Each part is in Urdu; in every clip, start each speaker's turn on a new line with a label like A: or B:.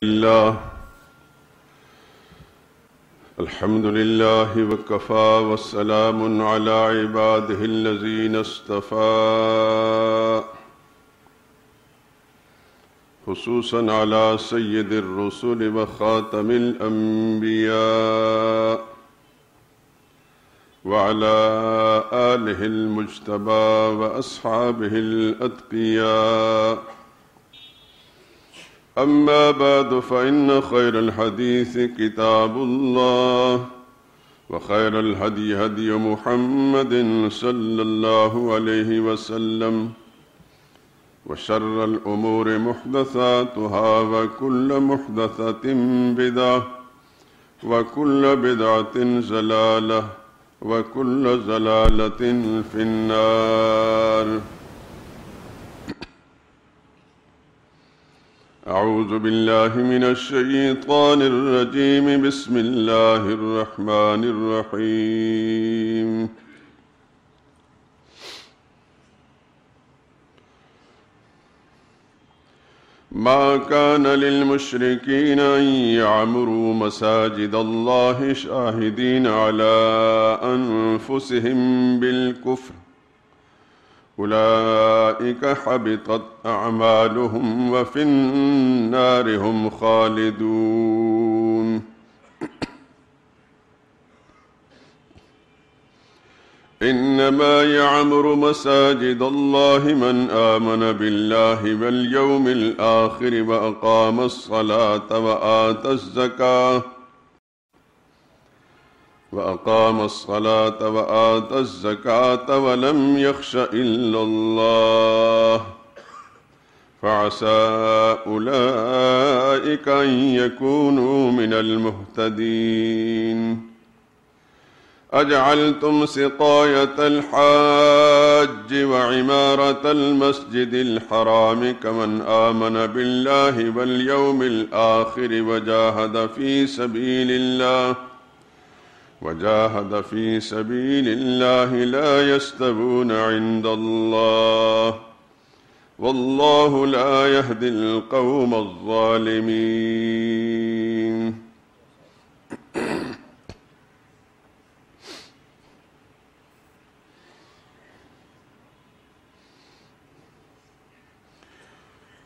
A: الله الحمد لله وكفى والسلام على عباده الذين اصطفى خصوصا على سيد الرسل وخاتم الأنبياء وعلى آله المجتبى وأصحابه الأتقياء. أما بعد فإن خير الحديث كتاب الله وخير الهدي هدي محمد صلى الله عليه وسلم وشر الأمور محدثاتها وكل محدثة بدعة وكل بدعة ضلالة وكل ضلالة في النار. أعوذ بالله من الشيطان الرجيم. بسم الله الرحمن الرحيم. ما كان للمشركين أن يعمروا مساجد الله شاهدين على أنفسهم بالكفر أولئك حبطت أعمالهم وفي النار هم خالدون. إنما يعمر مساجد الله من آمن بالله واليوم الآخر وأقام الصلاة وآتى الزكاة ولم يخش إلا الله فعسى أولئك أن يكونوا من المهتدين. أجعلتم سقاية الحاج وعمارة المسجد الحرام كمن آمن بالله واليوم الآخر وجاهد في سبيل الله لا يستوون عند الله والله لا يهدي القوم الظالمين.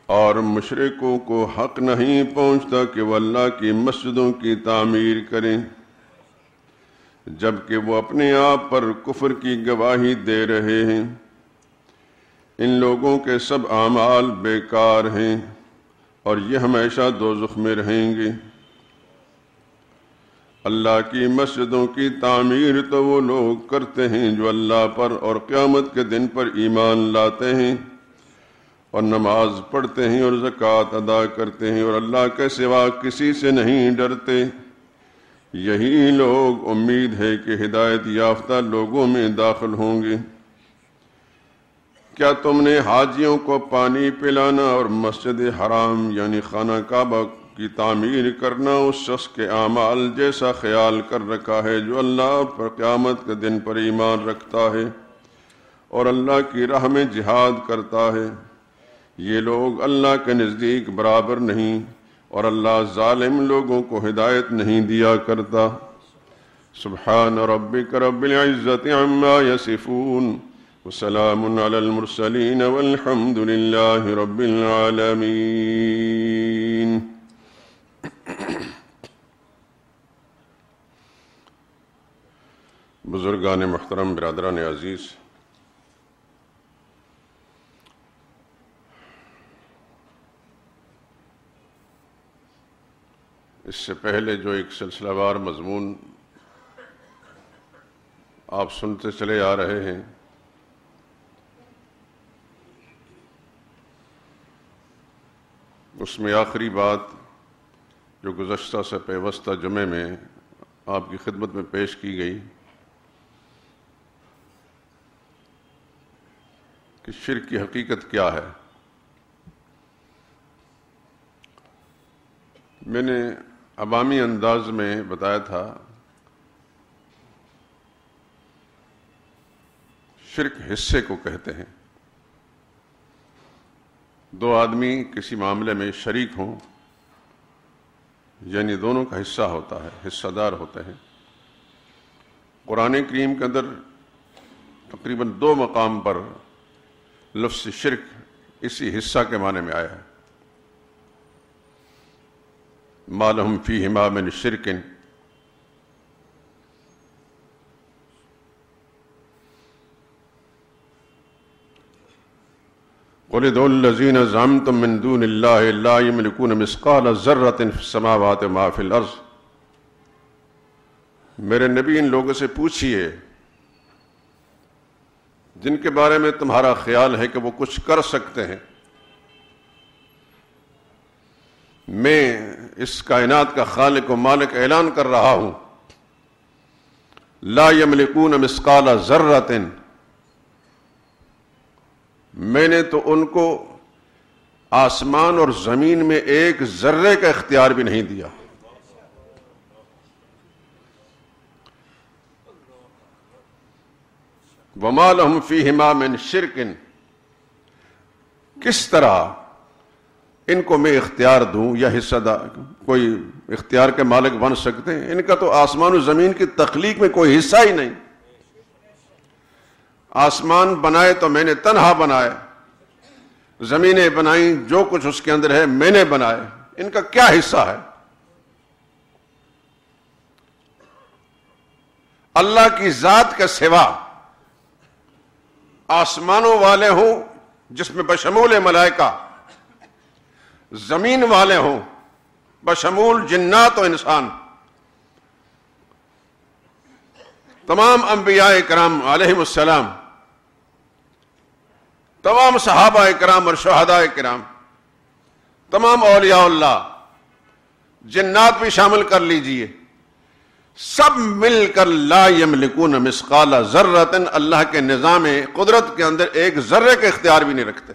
A: اور مشرکوں کو حق نہیں پہنچتا کہ وہ اللہ کی مسجدوں کی تعمیر کریں جبکہ وہ اپنے آپ پر کفر کی گواہی دے رہے ہیں. ان لوگوں کے سب اعمال بیکار ہیں اور یہ ہمیشہ دوزخ میں رہیں گے. اللہ کی مسجدوں کی تعمیر تو وہ لوگ کرتے ہیں جو اللہ پر اور قیامت کے دن پر ایمان لاتے ہیں اور نماز پڑھتے ہیں اور زکوٰۃ ادا کرتے ہیں اور اللہ کے سوا کسی سے نہیں ڈرتے. یہی لوگ امید ہے کہ ہدایت یافتہ لوگوں میں داخل ہوں گے. کیا تم نے حاجیوں کو پانی پلانا اور مسجد حرام یعنی خانہ کعبہ کی تعمیر کرنا اس شخص کے اعمال جیسا خیال کر رکھا ہے جو اللہ پر قیامت کے دن پر ایمان رکھتا ہے اور اللہ کی راہ میں جہاد کرتا ہے؟ یہ لوگ اللہ کے نزدیک برابر نہیں اور اللہ ظالم لوگوں کو ہدایت نہیں دیا کرتا. سبحان ربک رب العزت عما یصفون وسلام علی المرسلین والحمد للہ رب العالمین. بزرگان محترم، برادران عزیز، اس سے پہلے جو ایک سلسلہ وار مضمون آپ سنتے چلے آ رہے ہیں، اس میں آخری بات جو گزشتہ سے پیوستہ جمعے میں آپ کی خدمت میں پیش کی گئی کہ شرک کی حقیقت کیا ہے. میں نے عوامی انداز میں بتایا تھا شرک حصے کو کہتے ہیں. دو آدمی کسی معاملے میں شریک ہوں یعنی دونوں کا حصہ ہوتا ہے، حصہ دار ہوتے ہیں۔ قرآن کریم کے اندر تقریباً 2 مقام پر لفظ شرک اسی حصہ کے معنی میں آیا ہے۔ ما لہم فیہما من شرک، قل ادعوا الذین زعمتم من دون اللہ لا یملکون مثقال ذرۃ فی السماوات وما فی الارض۔ میرے نبی ان لوگوں سے پوچھئے جن کے بارے میں تمہارا خیال ہے کہ وہ کچھ کر سکتے ہیں، میں اس کائنات کا خالق و مالک اعلان کر رہا ہوں، لا یملکون مثقال ذرۃ، میں نے تو ان کو آسمان اور زمین میں ایک ذرے کا اختیار بھی نہیں دیا۔ وما لہم فیہما من شرک، کس طرح ان کو میں اختیار دوں یا حصہ کوئی اختیار کے مالک بن سکتے ہیں؟ ان کا تو آسمان و زمین کی تخلیق میں کوئی حصہ ہی نہیں۔ آسمان بنائے تو میں نے تنہا بنائے، زمینیں بنائیں جو کچھ اس کے اندر ہے میں نے بنائے، ان کا کیا حصہ ہے؟ اللہ کی ذات کے سوا آسمانوں والے ہوں جس میں بشمول ملائکہ، زمین والے ہوں بشمول جنات و انسان، تمام انبیاء کرام علیہم السلام، تمام صحابہ کرام اور شہداء کرام، تمام اولیاء اللہ، جنات بھی شامل کر لیجئے، سب مل کر لا یملکون مثقال ذرۃ، اللہ کے نظام قدرت کے اندر ایک ذرے کے اختیار بھی نہیں رکھتے۔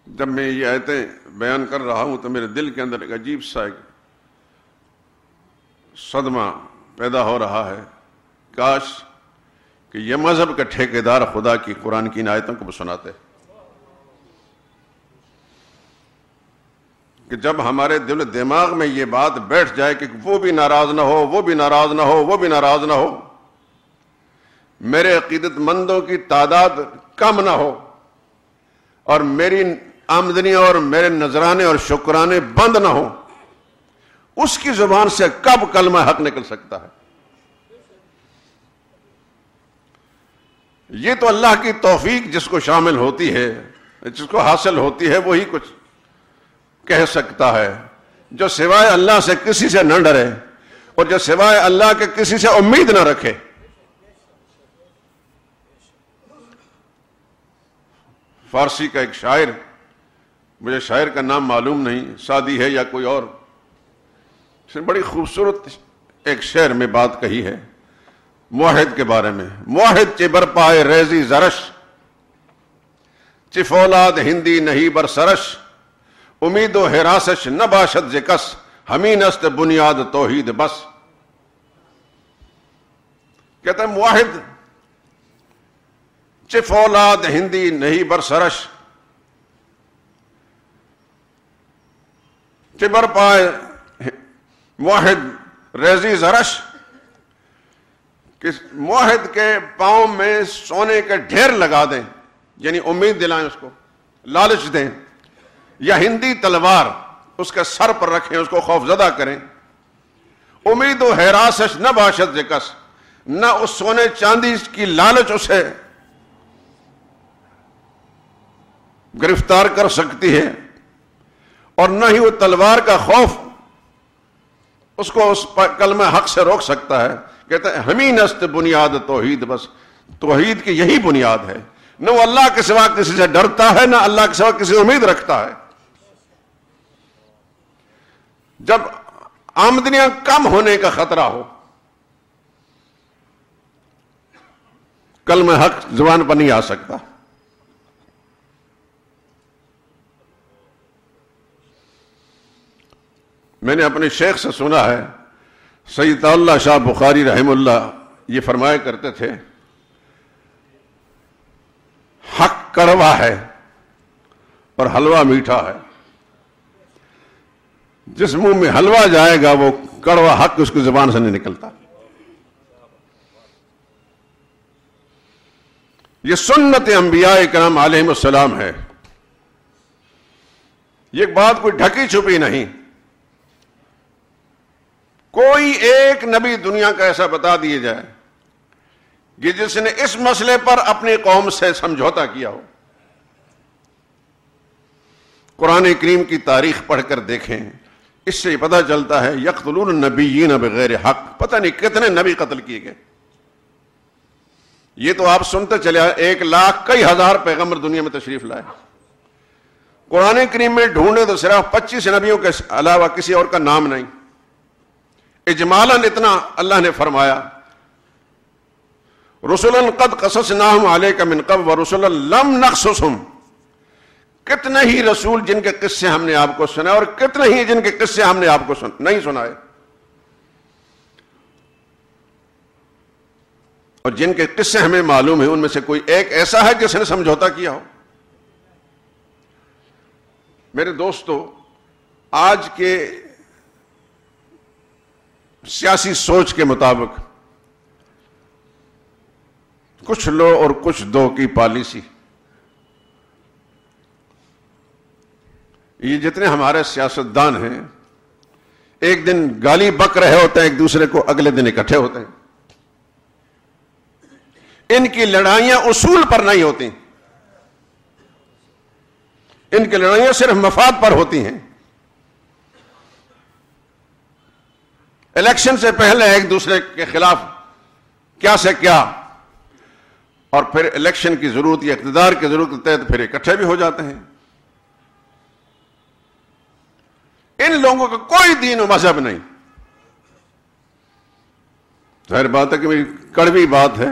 A: جب میں یہ آیتیں بیان کر رہا ہوں تو میرے دل کے اندر ایک عجیب سا ایک صدمہ پیدا ہو رہا ہے، کاش کہ یہ مذہب کا ٹھیکیدار خدا کی قرآن کی ان آیتوں کو سناتے، کہ جب ہمارے دل و دماغ میں یہ بات بیٹھ جائے کہ وہ بھی ناراض نہ ہو، وہ بھی ناراض نہ ہو، وہ بھی ناراض نہ ہو، میرے عقیدت مندوں کی تعداد کم نہ ہو، اور میری آمدنی اور میرے نذرانے اور شکرانے بند نہ ہو، اس کی زبان سے کب کلمہ حق نکل سکتا ہے؟ یہ تو اللہ کی توفیق جس کو شامل ہوتی ہے، جس کو حاصل ہوتی ہے، وہی کچھ کہہ سکتا ہے، جو سوائے اللہ سے کسی سے نہ ڈرے اور جو سوائے اللہ کے کسی سے امید نہ رکھے۔ فارسی کا ایک شاعر، مجھے شاعر کا نام معلوم نہیں، سعدی ہے یا کوئی اور، اس نے بڑی خوبصورت ایک شعر میں بات کہی ہے موحد کے بارے میں۔ موحد چہ برپائے ریزی زرش، چہ فولاد ہندی نہیں بر سرش، امید و حراسش نہ باشد ز کس، ہمین است بنیاد توحید بس۔ کہتا ہے موحد چہ فولاد ہندی نہیں بر سرش، چہ برپائے موحد ریزی زرش، کہ موحد کے پاؤں میں سونے کے ڈھیر لگا دیں، یعنی امید دلائیں، اس کو لالچ دیں، یا ہندی تلوار اس کے سر پر رکھیں، اس کو خوف زدہ کریں۔ امید و حراسش نہ باشد ز کس، نہ اس سونے چاندی کی لالچ اسے گرفتار کر سکتی ہے، اور نہ ہی وہ تلوار کا خوف اس کو اس کلمہ حق سے روک سکتا ہے۔ کہتا ہے ہمین است بنیاد توحید بس، توحید کی یہی بنیاد ہے، نہ وہ اللہ کے سوا کسی سے ڈرتا ہے، نہ اللہ کے سوا کسی سے امید رکھتا ہے۔ جب آمدنیاں کم ہونے کا خطرہ ہو، کلمہ حق زبان پر نہیں آ سکتا۔ میں نے اپنے شیخ سے سنا ہے، سید اللہ شاہ بخاری رحم اللہ یہ فرمایا کرتے تھے کڑوا ہے اور حلوہ میٹھا ہے. جس منہ میں حلوہ جائے گا وہ کڑوا حق اس کی زبان سے نہیں نکلتا. یہ سنت انبیاء کرام علیہم السلام ہے. یہ بات کوئی ڈھکی چھپی نہیں. کوئی ایک نبی دنیا کا ایسا بتا دیے جائے کہ جس نے اس مسئلے پر اپنی قوم سے سمجھوتا کیا ہو. قرآن کریم کی تاریخ پڑھ کر دیکھیں, اس سے پتہ چلتا ہے یقتلون النبیین بغیر حق, پتہ نہیں کتنے نبی قتل کیے گئے. یہ تو آپ سنتے چلے 1,00,000 کئی ہزار پیغمبر دنیا میں تشریف لائے. قرآن کریم میں ڈھونڈے تو صرف 25 نبیوں کے علاوہ کسی اور کا نام نہیں. اجمالاً اتنا اللہ نے فرمایا رسلا قد قصصناہم علیک من قبل ورسلا لم نقصصہم. کتنے ہی رسول جن کے قصے ہم نے آپ کو سنائے اور کتنے ہی جن کے قصے ہم نے آپ کو نہیں سنائے, اور جن کے قصے ہمیں معلوم ہیں ان میں سے کوئی ایک ایسا ہے جس نے سمجھوتا کیا ہو. میرے دوستو, آج کے سیاسی سوچ کے مطابق کچھ لو اور کچھ دو کی پالیسی, یہ جتنے ہمارے سیاستدان ہیں ایک دن گالی بک رہے ہوتے ہیں ایک دوسرے کو, اگلے دن اکٹھے ہوتے ہیں. ان کی لڑائیاں اصول پر نہیں ہوتی, ان کی لڑائیاں صرف مفاد پر ہوتی ہیں. الیکشن سے پہلے ایک دوسرے کے خلاف کیا سے کیا, اور پھر الیکشن کی ضرورت یا اقتدار کی ضرورت کے تحت پھر اکٹھے بھی ہو جاتے ہیں. ان لوگوں کا کوئی دین و مذہب نہیں. ظاہر بات ہے کہ میری کڑوی بات ہے,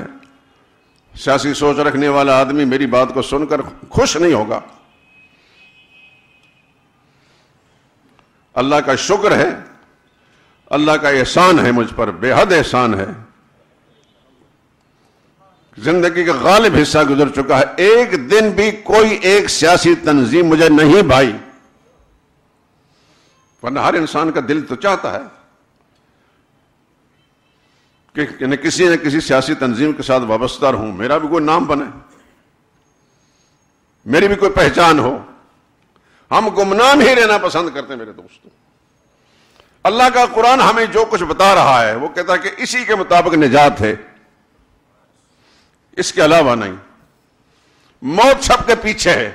A: سیاسی سوچ رکھنے والا آدمی میری بات کو سن کر خوش نہیں ہوگا. اللہ کا شکر ہے, اللہ کا احسان ہے مجھ پر, بے حد احسان ہے. زندگی کا غالب حصہ گزر چکا ہے, ایک دن بھی کوئی ایک سیاسی تنظیم مجھے نہیں بھائی, ورنہ ہر انسان کا دل تو چاہتا ہے کہ کسی نہ کسی سیاسی تنظیم کے ساتھ وابستہ رہوں, میرا بھی کوئی نام بنے, میری بھی کوئی پہچان ہو. ہم گمنام ہی رہنا پسند کرتے ہیں میرے دوستوں. اللہ کا قرآن ہمیں جو کچھ بتا رہا ہے وہ کہتا ہے کہ اسی کے مطابق نجات ہے, اس کے علاوہ نہیں. موت سب کے پیچھے ہے.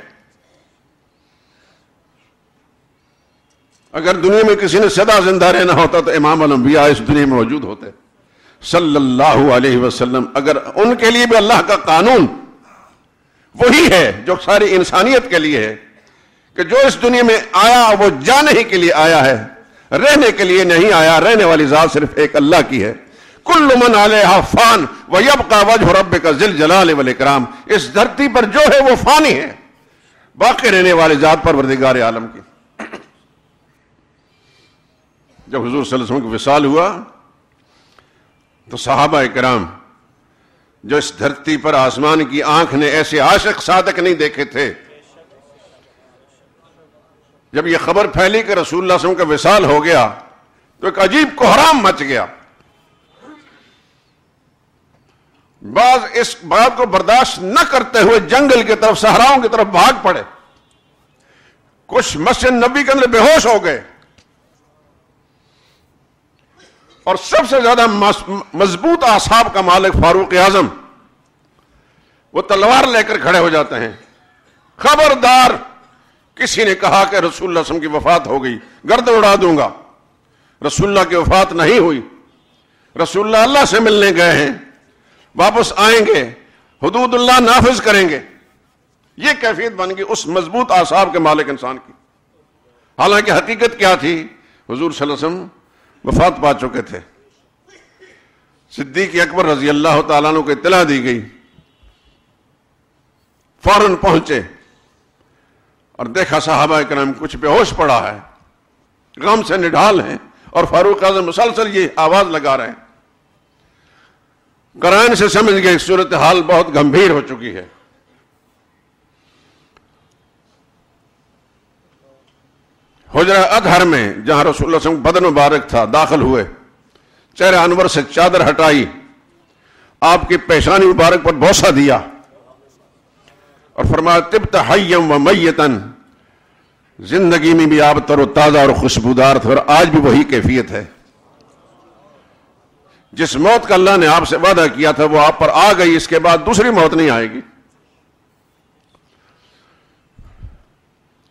A: اگر دنیا میں کسی نے سدا زندہ رہنا ہوتا تو امام الانبیاء اس دنیا میں موجود ہوتے صلی اللہ علیہ وسلم. اگر ان کے لیے بھی اللہ کا قانون وہی ہے جو ساری انسانیت کے لیے ہے کہ جو اس دنیا میں آیا وہ جانے ہی کے لیے آیا ہے, رہنے کے لیے نہیں آیا. رہنے والی ذات صرف ایک اللہ کی ہے. کل من علیہا فان ویبقى وجہ ربک ذی الجلال والاکرام. اس دھرتی پر جو ہے وہ فانی ہے, باقی رہنے والی ذات پروردگار عالم کی. جب حضور صلی اللہ علیہ وسلم کا وصال ہوا تو صحابہ کرام جو اس دھرتی پر آسمان کی آنکھ نے ایسے عاشق صادق نہیں دیکھے تھے, جب یہ خبر پھیلی کہ رسول اللہ صلی اللہ علیہ وسلم کا وصال ہو گیا تو ایک عجیب کوہرام مچ گیا. بعض اس بات کو برداشت نہ کرتے ہوئے جنگل کی طرف, صحراؤں کی طرف بھاگ پڑے. کچھ مسجد نبی کے اندر بے ہوش ہو گئے, اور سب سے زیادہ مضبوط اعصاب کا مالک فاروق اعظم, وہ تلوار لے کر کھڑے ہو جاتے ہیں. خبردار, کسی نے کہا کہ رسول اللہ صلی اللہ علیہ وسلم کی وفات ہو گئی, گردن اڑا دوں گا. رسول اللہ کی وفات نہیں ہوئی. رسول اللہ اللہ سے ملنے گئے ہیں, واپس آئیں گے, حدود اللہ نافذ کریں گے. یہ کیفیت بن گئی اس مضبوط اعصاب کے مالک انسان کی. حالانکہ حقیقت کیا تھی, حضور صلی اللہ علیہ وسلم وفات پا چکے تھے. صدیق اکبر رضی اللہ تعالیٰ عنہ کو اطلاع دی گئی, فوراً پہنچے اور دیکھا صحابہ کرام کچھ بے ہوش پڑا ہے, غم سے نڈھال ہیں, اور فاروق اعظم مسلسل یہ آواز لگا رہے ہیں. قرآن سے سمجھ گئے صورتحال بہت گمبھیر ہو چکی ہے. حجرہ اطہر میں جہاں رسول اللہ صلی اللہ علیہ وسلم بدن مبارک تھا داخل ہوئے، چہرہ انور سے چادر ہٹائی، آپ کی پیشانی مبارک پر بوسہ دیا اور فرمایا طبت حیا و میتا، زندگی میں بھی آپ تر و تازہ اور خوشبودار تھے، اور آج بھی وہی کیفیت ہے۔ جس موت کا اللہ نے آپ سے وعدہ کیا تھا وہ آپ پر آ گئی، اس کے بعد دوسری موت نہیں آئے گی۔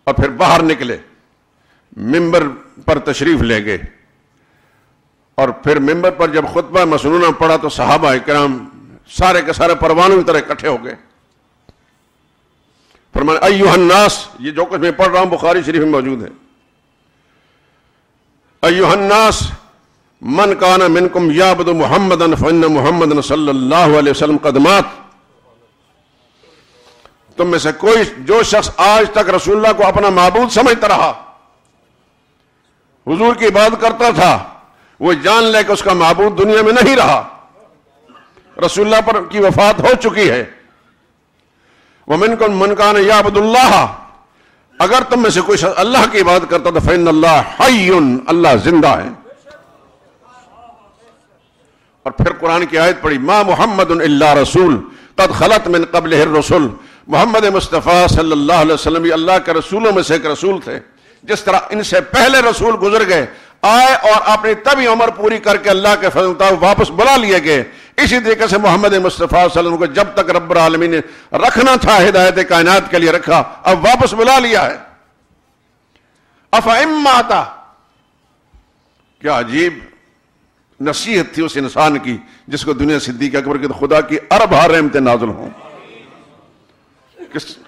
A: اور پھر باہر نکلے، ممبر پر تشریف لے گئے، اور پھر ممبر پر جب خطبہ مسنونہ پڑا تو صحابہ کرام سارے کے سارے پروانوں کی طرح اکٹھے ہو گئے۔ فرمایا ایھا الناس، یہ جو کچھ میں پڑھ رہا ہوں بخاری شریف میں موجود ہے، ایھا الناس من کان منکم یعبد محمدا فإن محمدا صلی اللہ علیہ وسلم قد مات۔ تم میں سے کوئی جو شخص آج تک رسول اللہ کو اپنا معبود سمجھتا رہا، حضور کی عبادت کرتا تھا، وہ جان لے کہ اس کا معبود دنیا میں نہیں رہا، رسول اللہ پر کی وفات ہو چکی ہے۔ وَمِنْكُمْ مَنْ كَانَ يَعْبُدُ اللَّهَ، اگر تم میں سے کوئی شخص اللہ کی عبادت کرتا تو فَإِنَّ اللَّهَ حَيٌّ، اللہ زندہ ہے۔ اور پھر قرآن کی آیت پڑھی مَا مُحَمَّدٌ إِلَّا رَسُولٌ قَدْ خَلَتْ مِنْ قَبْلِهِ الرُّسُلُ، محمد مصطفیٰ صلی اللہ علیہ وسلم بھی اللہ کے رسولوں میں سے ایک رسول تھے، جس طرح ان سے پہلے رسول گزر گئے، آئے اور اپنی طبی عمر پوری کر کے اللہ کے فضل سے واپس بلا لیے گئے، اسی طریقے سے محمد مصطفیٰ صلی اللہ علیہ وسلم کو جب تک رب العالمین نے رکھنا تھا ہدایت کائنات کے لیے رکھا، اب واپس بلا لیا ہے۔ افإن مات، کیا عجیب نصیحت تھی اس انسان کی جس کو دنیا صدیق اکبر کی خدا کی ارب ہار رحمتیں نازل ہوں،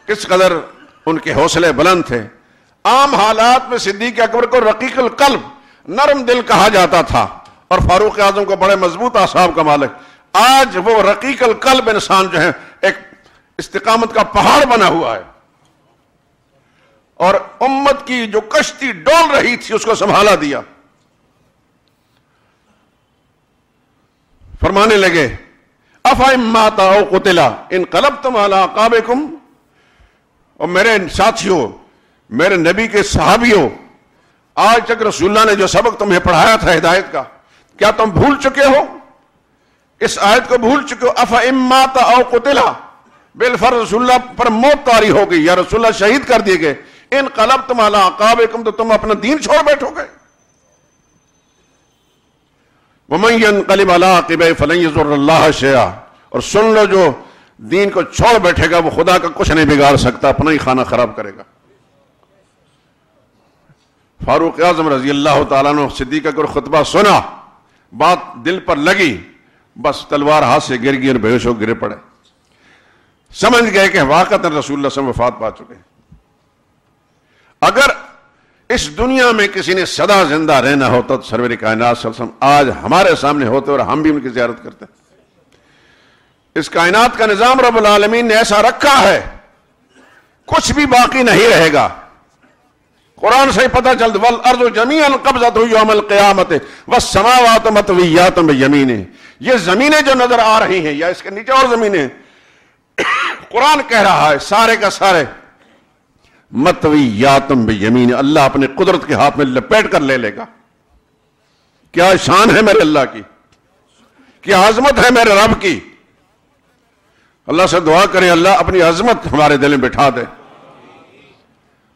A: کس قدر ان کے حوصلے بلند تھے۔ عام حالات میں صدیق اکبر کو رقیق القلب، نرم دل کہا جاتا تھا، اور فاروق اعظم کو بڑے مضبوط اعصاب کا مالک۔ آج وہ رقیق القلب انسان جو ہے ایک استقامت کا پہاڑ بنا ہوا ہے، اور امت کی جو کشتی ڈول رہی تھی اس کو سنبھالا دیا۔ فرمانے لگے افإن مات أو قتل انقلبتم على أعقابكم، اور میرے ساتھیوں، میرے نبی کے صحابیوں، آج تک رسول اللہ نے جو سبق تمہیں پڑھایا تھا ہدایت کا، کیا تم بھول چکے ہو؟ اس آیت کو بھول چکے ہو؟ افإن مات أو قتل، بالفرض رسول اللہ پر موت طاری ہو گئی یا رسول اللہ شہید کر دیے گئے، انقلبتم على أعقابكم، تو تم اپنا دین چھوڑ بیٹھو گے۔ وَمَنْ يَنْقَلِبْ عَلَىٰ عَقِبَيْهِ فَلَنْ يَضُرَّ اللَّهَ شَيْئًا، اور سن لو جو دین کو چھوڑ بیٹھے گا وہ خدا کا کچھ نہیں بگاڑ سکتا، اپنا ہی خانہ خراب کرے گا۔ فاروق اعظم رضی اللہ تعالیٰ عنہ صدیق اکبر خطبہ سنا، بات دل پر لگی، بس تلوار ہاتھ سے گر گئی اور بے ہوش ہو گرے پڑے، سمجھ گئے کہ واقعتاً رسول اللہ صلی اللہ علیہ وسلم وفات پا چکے۔ اگر اس دنیا میں کسی نے سدا زندہ رہنا ہوتا تو سرور کائنات صلی اللہ علیہ وسلم آج ہمارے سامنے ہوتے اور ہم بھی ان کی زیارت کرتے۔ اس کائنات کا نظام رب العالمین نے ایسا رکھا ہے، کچھ بھی باقی نہیں رہے گا۔ قرآن سے ہی پتہ چلتا وَالْأَرْضُ جَمِيعًا قَبْضَتُهُ يَوْمَ الْقِيَامَةِ وَالسَّمَاوَاتُ مَطْوِيَّاتٌ بِيَمِينِهِ، یہ زمینیں جو نظر آ رہی ہیں یا اس کے نیچے اور زمینیں، قرآن کہہ رہا ہے سارے کا سارے مطویات بیمین، اللہ اپنے قدرت کے ہاتھ میں لپیٹ کر لے لے گا۔ کیا شان ہے میرے اللہ کی، کیا عظمت ہے میرے رب کی۔ اللہ سے دعا کریں اللہ اپنی عظمت ہمارے دل میں بٹھا دے۔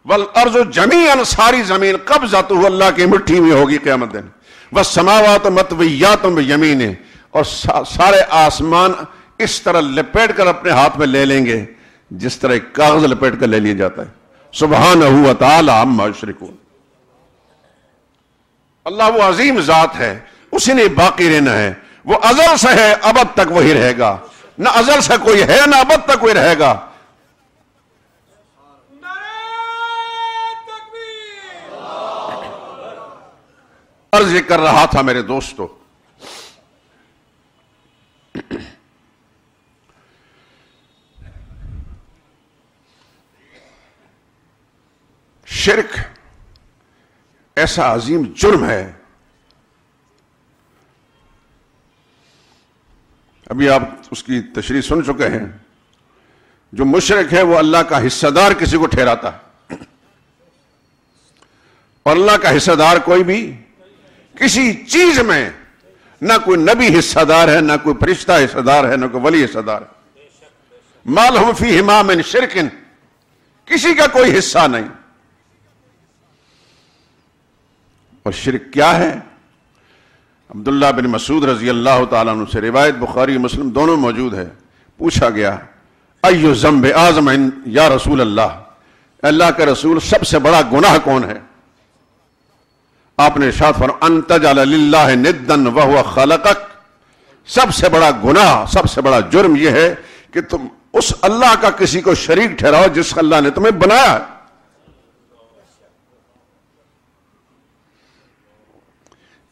A: والارض جمیعا، ساری زمین قبضتہ، اللہ کی مٹھی میں ہوگی قیامت دن۔ والسماوات مطویات بیمین، اور سارے آسمان اس طرح لپیٹ کر اپنے ہاتھ میں لے لیں گے جس طرح ایک کاغذ لپیٹ کر لے لیا جاتا ہے۔ سبحانہ وتعالی عما یشرکون، اللہ وہ عظیم ذات ہے، اسی نے باقی رہنا ہے، وہ ازل سے ہے ابد تک وہی رہے گا، نہ ازل سے کوئی ہے نہ ابد تک کوئی رہے گا۔ عرض کر رہا تھا میرے دوستو، شرک ایسا عظیم جرم ہے، ابھی آپ اس کی تشریح سن چکے ہیں، جو مشرک ہے وہ اللہ کا حصہ دار کسی کو ٹھہراتا ہے۔ اور اللہ کا حصہ دار کوئی بھی کسی چیز میں نہ کوئی نبی حصہ دار ہے، نہ کوئی فرشتہ حصہ دار ہے، نہ کوئی ولی حصہ دار ہے۔ ما لہم فیہما من شرک، کسی کا کوئی حصہ نہیں۔ اور شرک کیا ہے؟ عبداللہ بن مسعود رضی اللہ تعالیٰ عنہ سے روایت بخاری مسلم دونوں موجود ہے، پوچھا گیا ایو ذنب اعظم یا رسول اللہ، اللہ کے رسول سب سے بڑا گناہ کون ہے؟ آپ نے ارشاد فرمایا ان تجعل للہ ندا وہو خلقک، سب سے بڑا گناہ، سب سے بڑا جرم یہ ہے کہ تم اس اللہ کا کسی کو شریک ٹھہراؤ جس اللہ نے تمہیں بنایا ہے۔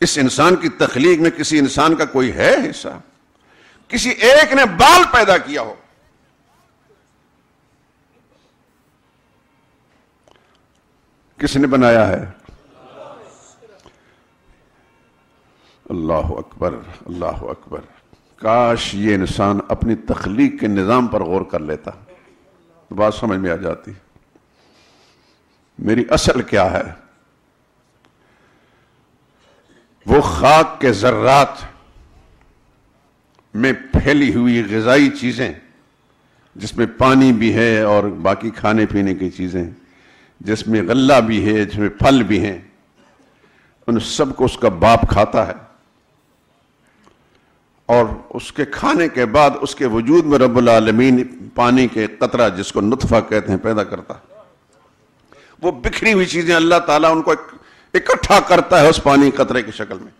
A: اس انسان کی تخلیق میں کسی انسان کا کوئی ہے حصہ؟ کسی ایک نے بال پیدا کیا ہو، کس نے بنایا ہے؟ اللہ اکبر، اللہ اکبر۔ کاش یہ انسان اپنی تخلیق کے نظام پر غور کر لیتا تو بات سمجھ میں آ جاتی۔ میری اصل کیا ہے؟ وہ خاک کے ذرات میں پھیلی ہوئی غذائی چیزیں، جس میں پانی بھی ہے اور باقی کھانے پینے کی چیزیں، جس میں غلہ بھی ہے، جس میں پھل بھی ہیں، ان سب کو اس کا باپ کھاتا ہے، اور اس کے کھانے کے بعد اس کے وجود میں رب العالمین پانی کے قطرہ جس کو نطفہ کہتے ہیں پیدا کرتا ہے۔ وہ بکھری ہوئی چیزیں اللہ تعالیٰ ان کو اکٹھا کرتا ہے اس پانی قطرے کی شکل میں،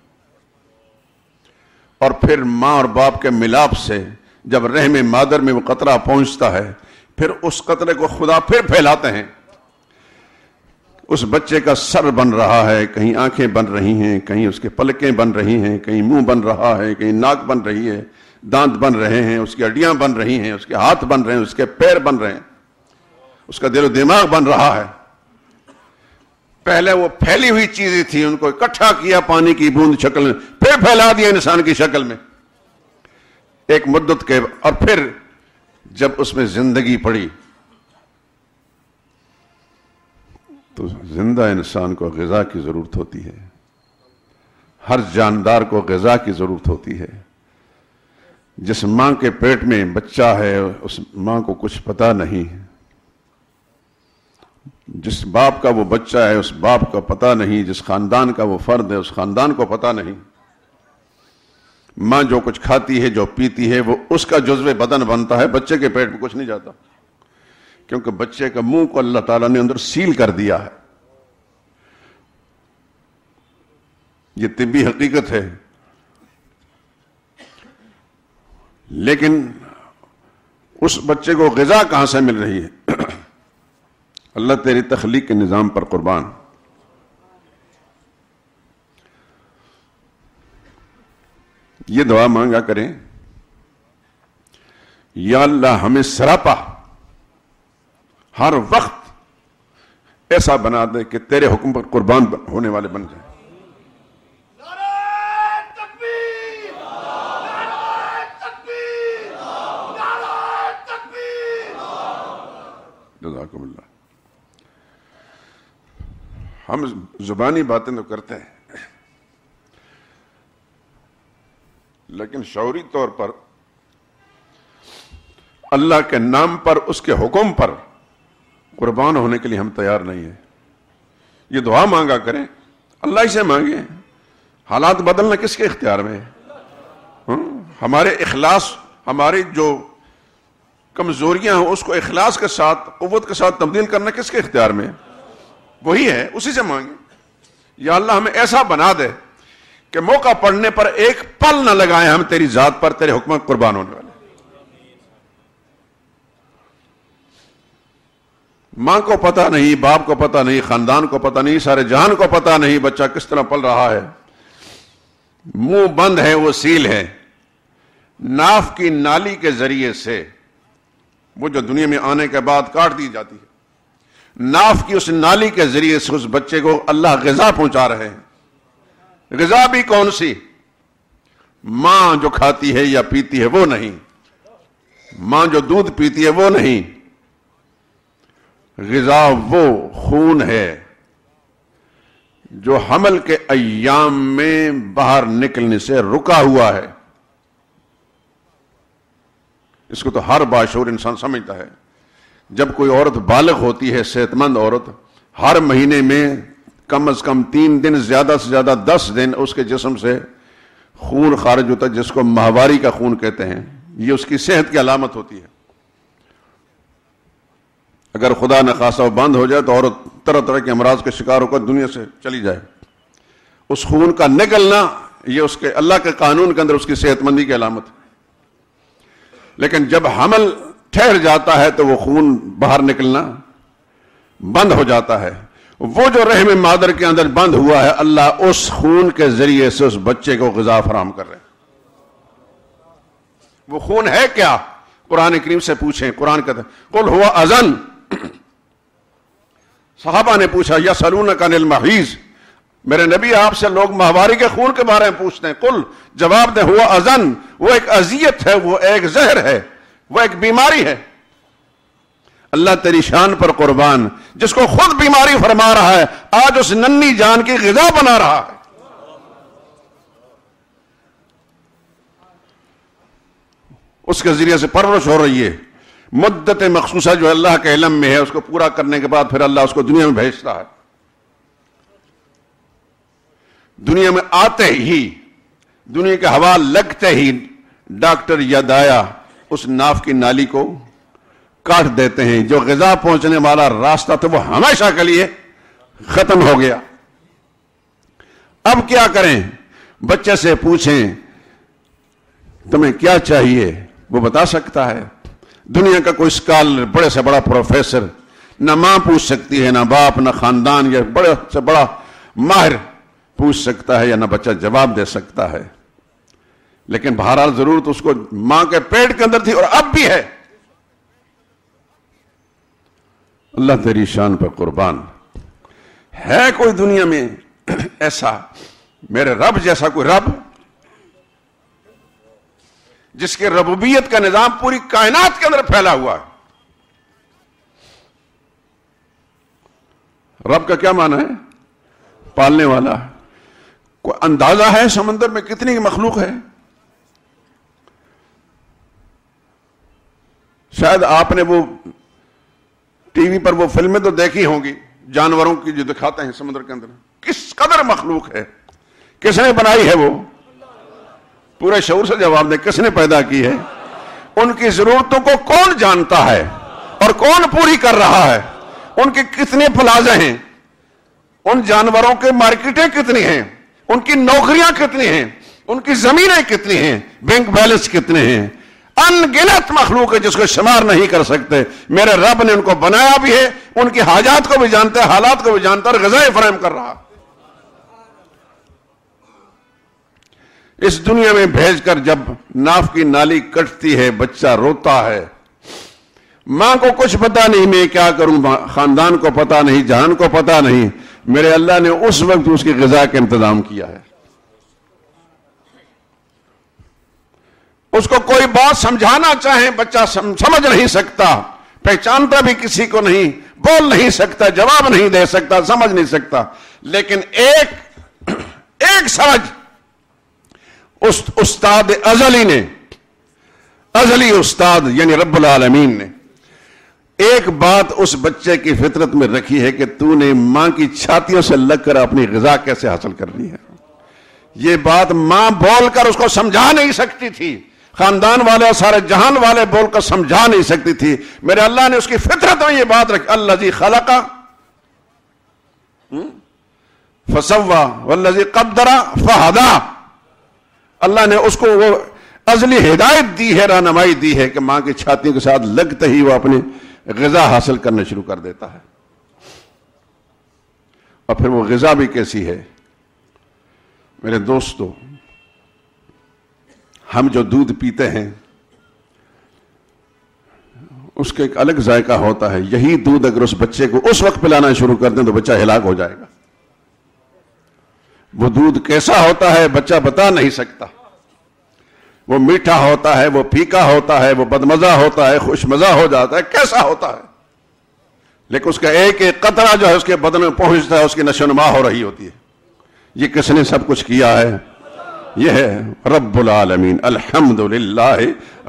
A: اور پھر ماں اور باپ کے ملاپ سے جب رحم مادر میں وہ قطرہ پہنچتا ہے، پھر اس قطرے کو خدا پھر پھیلاتے ہیں۔ اس بچے کا سر بن رہا ہے، کہیں آنکھیں بن رہی ہیں، کہیں اس کے پلکیں بن رہی ہیں، کہیں منہ بن رہا ہے، کہیں ناک بن رہی ہے، دانت بن رہے ہیں، اس کی ہڈیاں بن رہی ہیں، اس کے ہاتھ بن رہے ہیں، اس کے پیر بن رہے ہیں، اس کا دل و دماغ بن رہا ہے۔ پہلے وہ پھیلی ہوئی چیزیں تھیں، ان کو اکٹھا کیا پانی کی بوند شکل میں، پھر پھیلا دیا انسان کی شکل میں ایک مدت کے، اور پھر جب اس میں زندگی پڑی تو زندہ انسان کو غذا کی ضرورت ہوتی ہے، ہر جاندار کو غذا کی ضرورت ہوتی ہے۔ جس ماں کے پیٹ میں بچہ ہے اس ماں کو کچھ پتہ نہیں، جس باپ کا وہ بچہ ہے اس باپ کا پتہ نہیں، جس خاندان کا وہ فرد ہے اس خاندان کو پتہ نہیں۔ ماں جو کچھ کھاتی ہے، جو پیتی ہے، وہ اس کا جزو بدن بنتا ہے، بچے کے پیٹ میں کچھ نہیں جاتا، کیونکہ بچے کا منہ کو اللہ تعالیٰ نے اندر سیل کر دیا ہے۔ یہ طبی حقیقت ہے، لیکن اس بچے کو غذا کہاں سے مل رہی ہے؟ اللہ تیری تخلیق کے نظام پر قربان۔ یہ دعا مانگا کریں، یا اللہ ہمیں سراپا ہر وقت ایسا بنا دے کہ تیرے حکم پر قربان ہونے والے بن جائیں۔ جزاکم اللہ۔ ہم زبانی باتیں تو کرتے ہیں، لیکن شعوری طور پر اللہ کے نام پر، اس کے حکم پر قربان ہونے کے لیے ہم تیار نہیں ہیں۔ یہ دعا مانگا کریں، اللہ ہی سے مانگیں۔ حالات بدلنا کس کے اختیار میں ہے؟ ہمارے اخلاص، ہماری جو کمزوریاں ہیں اس کو اخلاص کے ساتھ، قوت کے ساتھ تبدیل کرنا کس کے اختیار میں ہے؟ وہی ہے، اسی سے مانگیں۔ یا اللہ ہمیں ایسا بنا دے کہ موقع پڑنے پر ایک پل نہ لگائیں ہم تیری ذات پر، تیرے حکم پر قربان ہونے والے۔ ماں کو پتہ نہیں، باپ کو پتہ نہیں، خاندان کو پتہ نہیں، سارے جہان کو پتہ نہیں بچہ کس طرح پل رہا ہے۔ منہ بند ہے، وہ سیل ہے، ناف کی نالی کے ذریعے سے وہ جو دنیا میں آنے کے بعد کاٹ دی جاتی ہے، ناف کی اس نالی کے ذریعے سے اس بچے کو اللہ غذا پہنچا رہے ہیں۔ غذا بھی کون سی؟ ماں جو کھاتی ہے یا پیتی ہے وہ نہیں، ماں جو دودھ پیتی ہے وہ نہیں، غذا وہ خون ہے جو حمل کے ایام میں باہر نکلنے سے رکا ہوا ہے. اس کو تو ہر باشعور انسان سمجھتا ہے. جب کوئی عورت بالغ ہوتی ہے, صحت مند عورت, ہر مہینے میں کم از کم 3 دن, زیادہ سے زیادہ 10 دن اس کے جسم سے خون خارج ہوتا ہے, جس کو ماہواری کا خون کہتے ہیں. یہ اس کی صحت کی علامت ہوتی ہے. اگر خدا نخواستہ وہ بند ہو جائے تو عورت طرح طرح کے امراض کے شکار ہو کر دنیا سے چلی جائے. اس خون کا نکلنا یہ اس کے اللہ کے قانون کے اندر اس کی صحت مندی کی علامت ہے. لیکن جب حمل ٹھہر جاتا ہے تو وہ خون باہر نکلنا بند ہو جاتا ہے. وہ جو رحم مادر کے اندر بند ہوا ہے, اللہ اس خون کے ذریعے سے اس بچے کو غذا فراہم کر رہے ہیں. وہ خون ہے کیا؟ قرآن کریم سے پوچھیں. قرآن کہتا ہے قل ہوا اذن. صحابہ نے پوچھا یسألونک عن المحیض, میرے نبی آپ سے لوگ ماہواری کے خون کے بارے میں پوچھتے ہیں. قل, جواب دیں, ہوا اذن, وہ ایک اذیت ہے, وہ ایک زہر ہے, وہ ایک بیماری ہے. اللہ تیری شان پر قربان, جس کو خود بیماری فرما رہا ہے, آج اس ننھی جان کی غذا بنا رہا ہے. اس کے ذریعے سے پرورش ہو رہی ہے. مدت مخصوصہ جو اللہ کے علم میں ہے, اس کو پورا کرنے کے بعد پھر اللہ اس کو دنیا میں بھیجتا ہے. دنیا میں آتے ہی, دنیا کے ہوا لگتے ہی ڈاکٹر یا دایا اس ناف کی نالی کو کاٹ دیتے ہیں. جو غذا پہنچنے والا راستہ تھا وہ ہمیشہ کے لیے ختم ہو گیا. اب کیا کریں؟ بچے سے پوچھیں تمہیں کیا چاہیے, وہ بتا سکتا ہے. دنیا کا کوئی اسکالر, بڑے سے بڑا پروفیسر, نہ ماں پوچھ سکتی ہے, نہ باپ, نہ خاندان, یا بڑے سے بڑا ماہر پوچھ سکتا ہے, یا نہ بچہ جواب دے سکتا ہے. لیکن بہرحال ضرورت اس کو ماں کے پیٹ کے اندر تھی اور اب بھی ہے. اللہ تیری شان پر قربان. ہے کوئی دنیا میں ایسا, میرے رب جیسا کوئی رب, جس کے ربوبیت کا نظام پوری کائنات کے اندر پھیلا ہوا ہے؟ رب کا کیا معنی ہے؟ پالنے والا. کوئی اندازہ ہے سمندر میں کتنی مخلوق ہے؟ شاید آپ نے وہ ٹی وی پر وہ فلمیں تو دیکھی ہوں گی, جانوروں کی جو دکھاتے ہیں سمندر کے اندر. کس قدر مخلوق ہے, کس نے بنائی ہے؟ وہ پورے شعور سے جواب دیں, کس نے پیدا کی ہے؟ ان کی ضرورتوں کو کون جانتا ہے اور کون پوری کر رہا ہے؟ ان کے کتنے پلازے ہیں؟ ان جانوروں کے مارکیٹیں کتنی ہیں؟ ان کی نوکریاں کتنی ہیں؟ ان کی زمینیں کتنی ہیں؟ بینک بیلنس کتنے ہیں؟ ان گنت مخلوق ہے جس کو شمار نہیں کر سکتے. میرے رب نے ان کو بنایا بھی ہے, ان کی حاجات کو بھی جانتا ہے, حالات کو بھی جانتا ہے, اور غذائیں فراہم کر رہا. اس دنیا میں بھیج کر جب ناف کی نالی کٹتی ہے, بچہ روتا ہے, ماں کو کچھ پتا نہیں میں کیا کروں, خاندان کو پتا نہیں, جہان کو پتا نہیں. میرے اللہ نے اس وقت اس کی غذا کا انتظام کیا ہے. اس کو کوئی بات سمجھانا چاہے, بچہ سمجھ نہیں سکتا, پہچانتا بھی کسی کو نہیں, بول نہیں سکتا, جواب نہیں دے سکتا, سمجھ نہیں سکتا. لیکن ایک سمجھ اس استاد ازلی نے, ازلی استاد یعنی رب العالمین نے ایک بات اس بچے کی فطرت میں رکھی ہے کہ تو نے ماں کی چھاتیوں سے لگ کر اپنی غذا کیسے حاصل کرنی ہے. یہ بات ماں بول کر اس کو سمجھا نہیں سکتی تھی, خاندان والے, سارے جہان والے بول کر سمجھا نہیں سکتی تھی. میرے اللہ نے اس کی فطرت میں یہ بات رکھی, الذی خلق فسوی والذی قدر فہدی. اللہ نے اس کو وہ ازلی ہدایت دی ہے, رہنمائی دی ہے کہ ماں کی چھاتیوں کے ساتھ لگتے ہی وہ اپنی غذا حاصل کرنا شروع کر دیتا ہے. اور پھر وہ غذا بھی کیسی ہے میرے دوستو, ہم جو دودھ پیتے ہیں اس کا ایک الگ ذائقہ ہوتا ہے. یہی دودھ اگر اس بچے کو اس وقت پلانا شروع کر دیں تو بچہ ہلاک ہو جائے گا. وہ دودھ کیسا ہوتا ہے بچہ بتا نہیں سکتا. وہ میٹھا ہوتا ہے, وہ پھیکا ہوتا ہے, وہ بدمزہ ہوتا ہے, خوش مزہ ہو جاتا ہے, کیسا ہوتا ہے. لیکن اس کا ایک ایک قطرہ جو ہے اس کے بدن میں پہنچتا ہے, اس کی نشو و نما ہو رہی ہوتی ہے. یہ کس نے سب کچھ کیا ہے؟ یہ ہے رب العالمین، الحمدللہ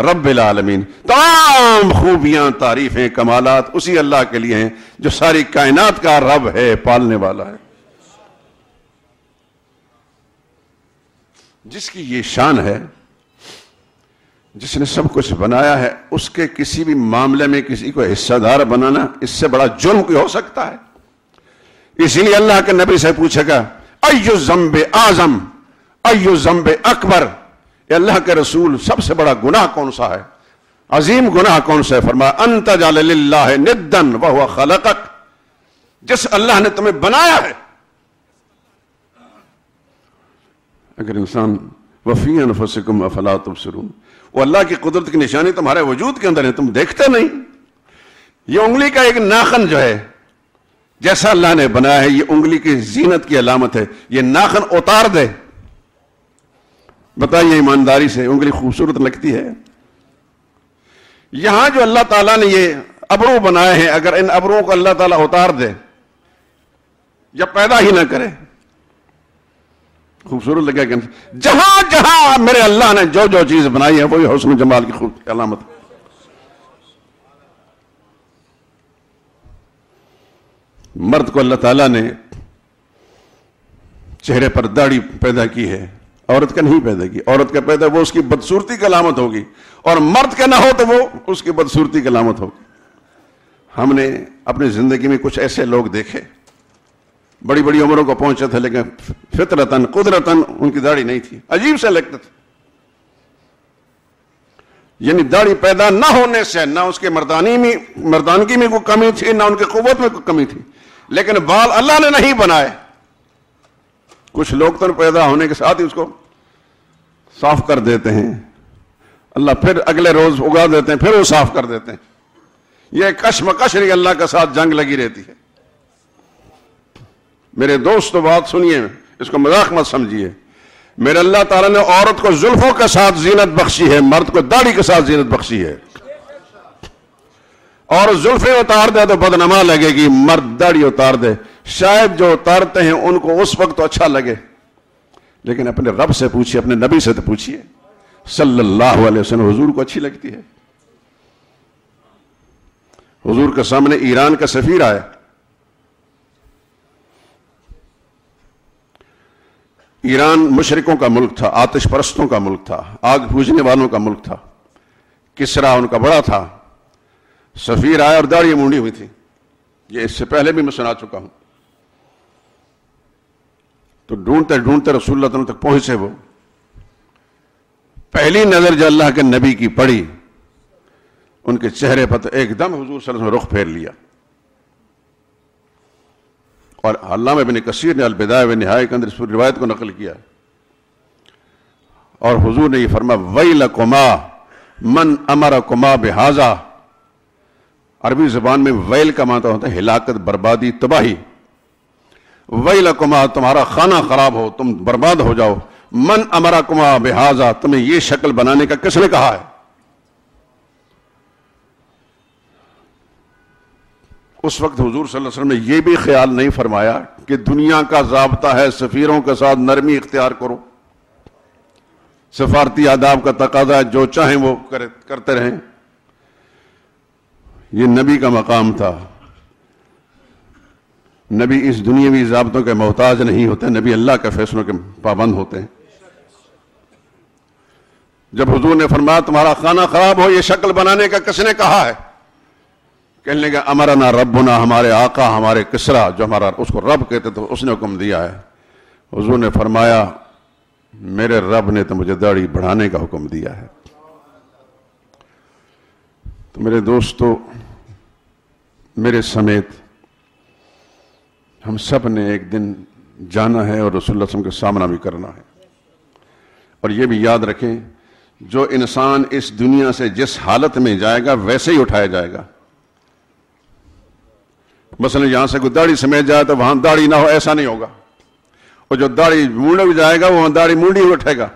A: رب العالمین۔ تمام خوبیاں، تعریفیں، کمالات اسی اللہ کے لیے ہیں جو ساری کائنات کا رب ہے، پالنے والا ہے، جس کی یہ شان ہے، جس نے سب کچھ بنایا ہے، اس کے کسی بھی معاملے میں کسی کو حصہ دار بنانا اس سے بڑا جرم کوئی ہو سکتا ہے؟ اسی لیے اللہ کے نبی سے پوچھے گا ایو ذنب اعظم ایو ذنب اکبر، اے اللہ کے رسول سب سے بڑا گناہ کون سا ہے، عظیم گناہ کون سا ہے؟ فرمایا ان تجعل للہ ندا وہو خلقک، جس اللہ نے تمہیں بنایا ہے۔ اگر انسان وفی انفسکم افلا تبصرون، وہ اللہ کی قدرت کی نشانی تمہارے وجود کے اندر ہے، تم دیکھتے نہیں۔ یہ انگلی کا ایک ناخن جو ہے، جیسا اللہ نے بنایا ہے، یہ انگلی کی زینت کی علامت ہے، یہ ناخن اتار دے، بتائیے ایمانداری سے انگلی خوبصورت لگتی ہے؟ یہاں جو اللہ تعالیٰ نے یہ ابرو بنائے ہیں، اگر ان ابروں کو اللہ تعالیٰ اتار دے یا پیدا ہی نہ کرے، خوبصورت لگے گا؟ جہاں جہاں میرے اللہ نے جو جو چیز بنائی ہے وہی حسن و جمال کی خوب علامت ہے۔ مرد کو اللہ تعالیٰ نے چہرے پر داڑھی پیدا کی ہے، عورت کا نہیں پیدا کی۔ عورت کا پیدا وہ اس کی بدصورتی کی علامت ہوگی، اور مرد کا نہ ہو تو وہ اس کی بدصورتی کی علامت ہوگی۔ ہم نے اپنی زندگی میں کچھ ایسے لوگ دیکھے، بڑی بڑی عمروں کو پہنچے تھے، لیکن فطرتاً قدرتاً ان کی داڑھی نہیں تھی، عجیب سے لگتے تھے۔ یعنی داڑھی پیدا نہ ہونے سے نہ اس کے مردانگی میں کوئی کمی تھی، نہ ان کی قوت میں کوئی کمی تھی، لیکن بال اللہ نے نہیں بنائے۔ کچھ لوگ تو پیدا ہونے کے ساتھ ہی اس کو صاف کر دیتے ہیں، اللہ پھر اگلے روز اگا دیتے ہیں، پھر وہ صاف کر دیتے ہیں۔ یہ کشمکش نہیں، اللہ کے ساتھ جنگ لگی رہتی ہے۔ میرے دوستو بات سنیے، اس کو مذاق مت سمجھیے۔ میرے اللہ تعالیٰ نے عورت کو زلفوں کے ساتھ زینت بخشی ہے، مرد کو داڑھی کے ساتھ زینت بخشی ہے۔ اور زلفیں اتار دے تو بدنما لگے گی، مرد داڑھی اتار دے، شاید جو اتارتے ہیں ان کو اس وقت تو اچھا لگے، لیکن اپنے رب سے پوچھیے، اپنے نبی سے تو پوچھیے صلی اللہ علیہ وسلم، حضور کو اچھی لگتی ہے؟ حضور کے سامنے ایران کا سفیر آیا، ایران مشرکوں کا ملک تھا، آتش پرستوں کا ملک تھا، آگ پوجنے والوں کا ملک تھا، کسرا ان کا بڑا تھا۔ سفیر آیا اور داڑھی مونڈی ہوئی تھی، یہ اس سے پہلے بھی میں سنا چکا ہوں۔ تو ڈھونڈتے ڈھونڈتے رسول اللہ صلی اللہ علیہ وسلم تک پہنچے، وہ پہلی نظر جو اللہ کے نبی کی پڑی ان کے چہرے پر، تو ایک دم حضور صلی اللہ علیہ وسلم رخ پھیر لیا۔ اور علامہ ابن کثیر نے البدایہ والنہایہ کے اندر اس روایت کو نقل کیا، اور حضور نے یہ فرمایا ویلکما من امرکما بہذا۔ عربی زبان میں ویل کا معنی ہوتا ہے ہلاکت، بربادی، تباہی۔ ویلکما تمہارا خانہ خراب ہو، تم برباد ہو جاؤ۔ من امرکما بہذا، تمہیں یہ شکل بنانے کا کس نے کہا ہے؟ اس وقت حضور صلی اللہ علیہ وسلم نے یہ بھی خیال نہیں فرمایا کہ دنیا کا ضابطہ ہے سفیروں کے ساتھ نرمی اختیار کرو، سفارتی آداب کا تقاضا ہے جو چاہیں وہ کرتے رہیں۔ یہ نبی کا مقام تھا۔ نبی اس دنیاوی ضابطوں کے محتاج نہیں ہوتے، نبی اللہ کے فیصلوں کے پابند ہوتے ہیں۔ جب حضور نے فرمایا تمہارا خانہ خراب ہو، یہ شکل بنانے کا کس نے کہا ہے؟ کہنے لگا امرنا ربنا، ہمارے آقا، ہمارے کسرا، جو ہمارا اس کو رب کہتے تھے، اس نے حکم دیا ہے۔ حضور نے فرمایا میرے رب نے تو مجھے داڑھی بڑھانے کا حکم دیا ہے۔ تو میرے دوستو، میرے سمیت ہم سب نے ایک دن جانا ہے اور رسول اللہ صلی اللہ علیہ وسلم کے سامنا بھی کرنا ہے۔ اور یہ بھی یاد رکھیں، جو انسان اس دنیا سے جس حالت میں جائے گا ویسے ہی اٹھایا جائے گا۔ مثلا یہاں سے کوئی داڑھی سمیت جائے تو وہاں داڑھی نہ ہو، ایسا نہیں ہوگا، اور جو داڑھی مونڈے بھی جائے گا وہاں داڑھی مونڈی ہی اٹھے گا۔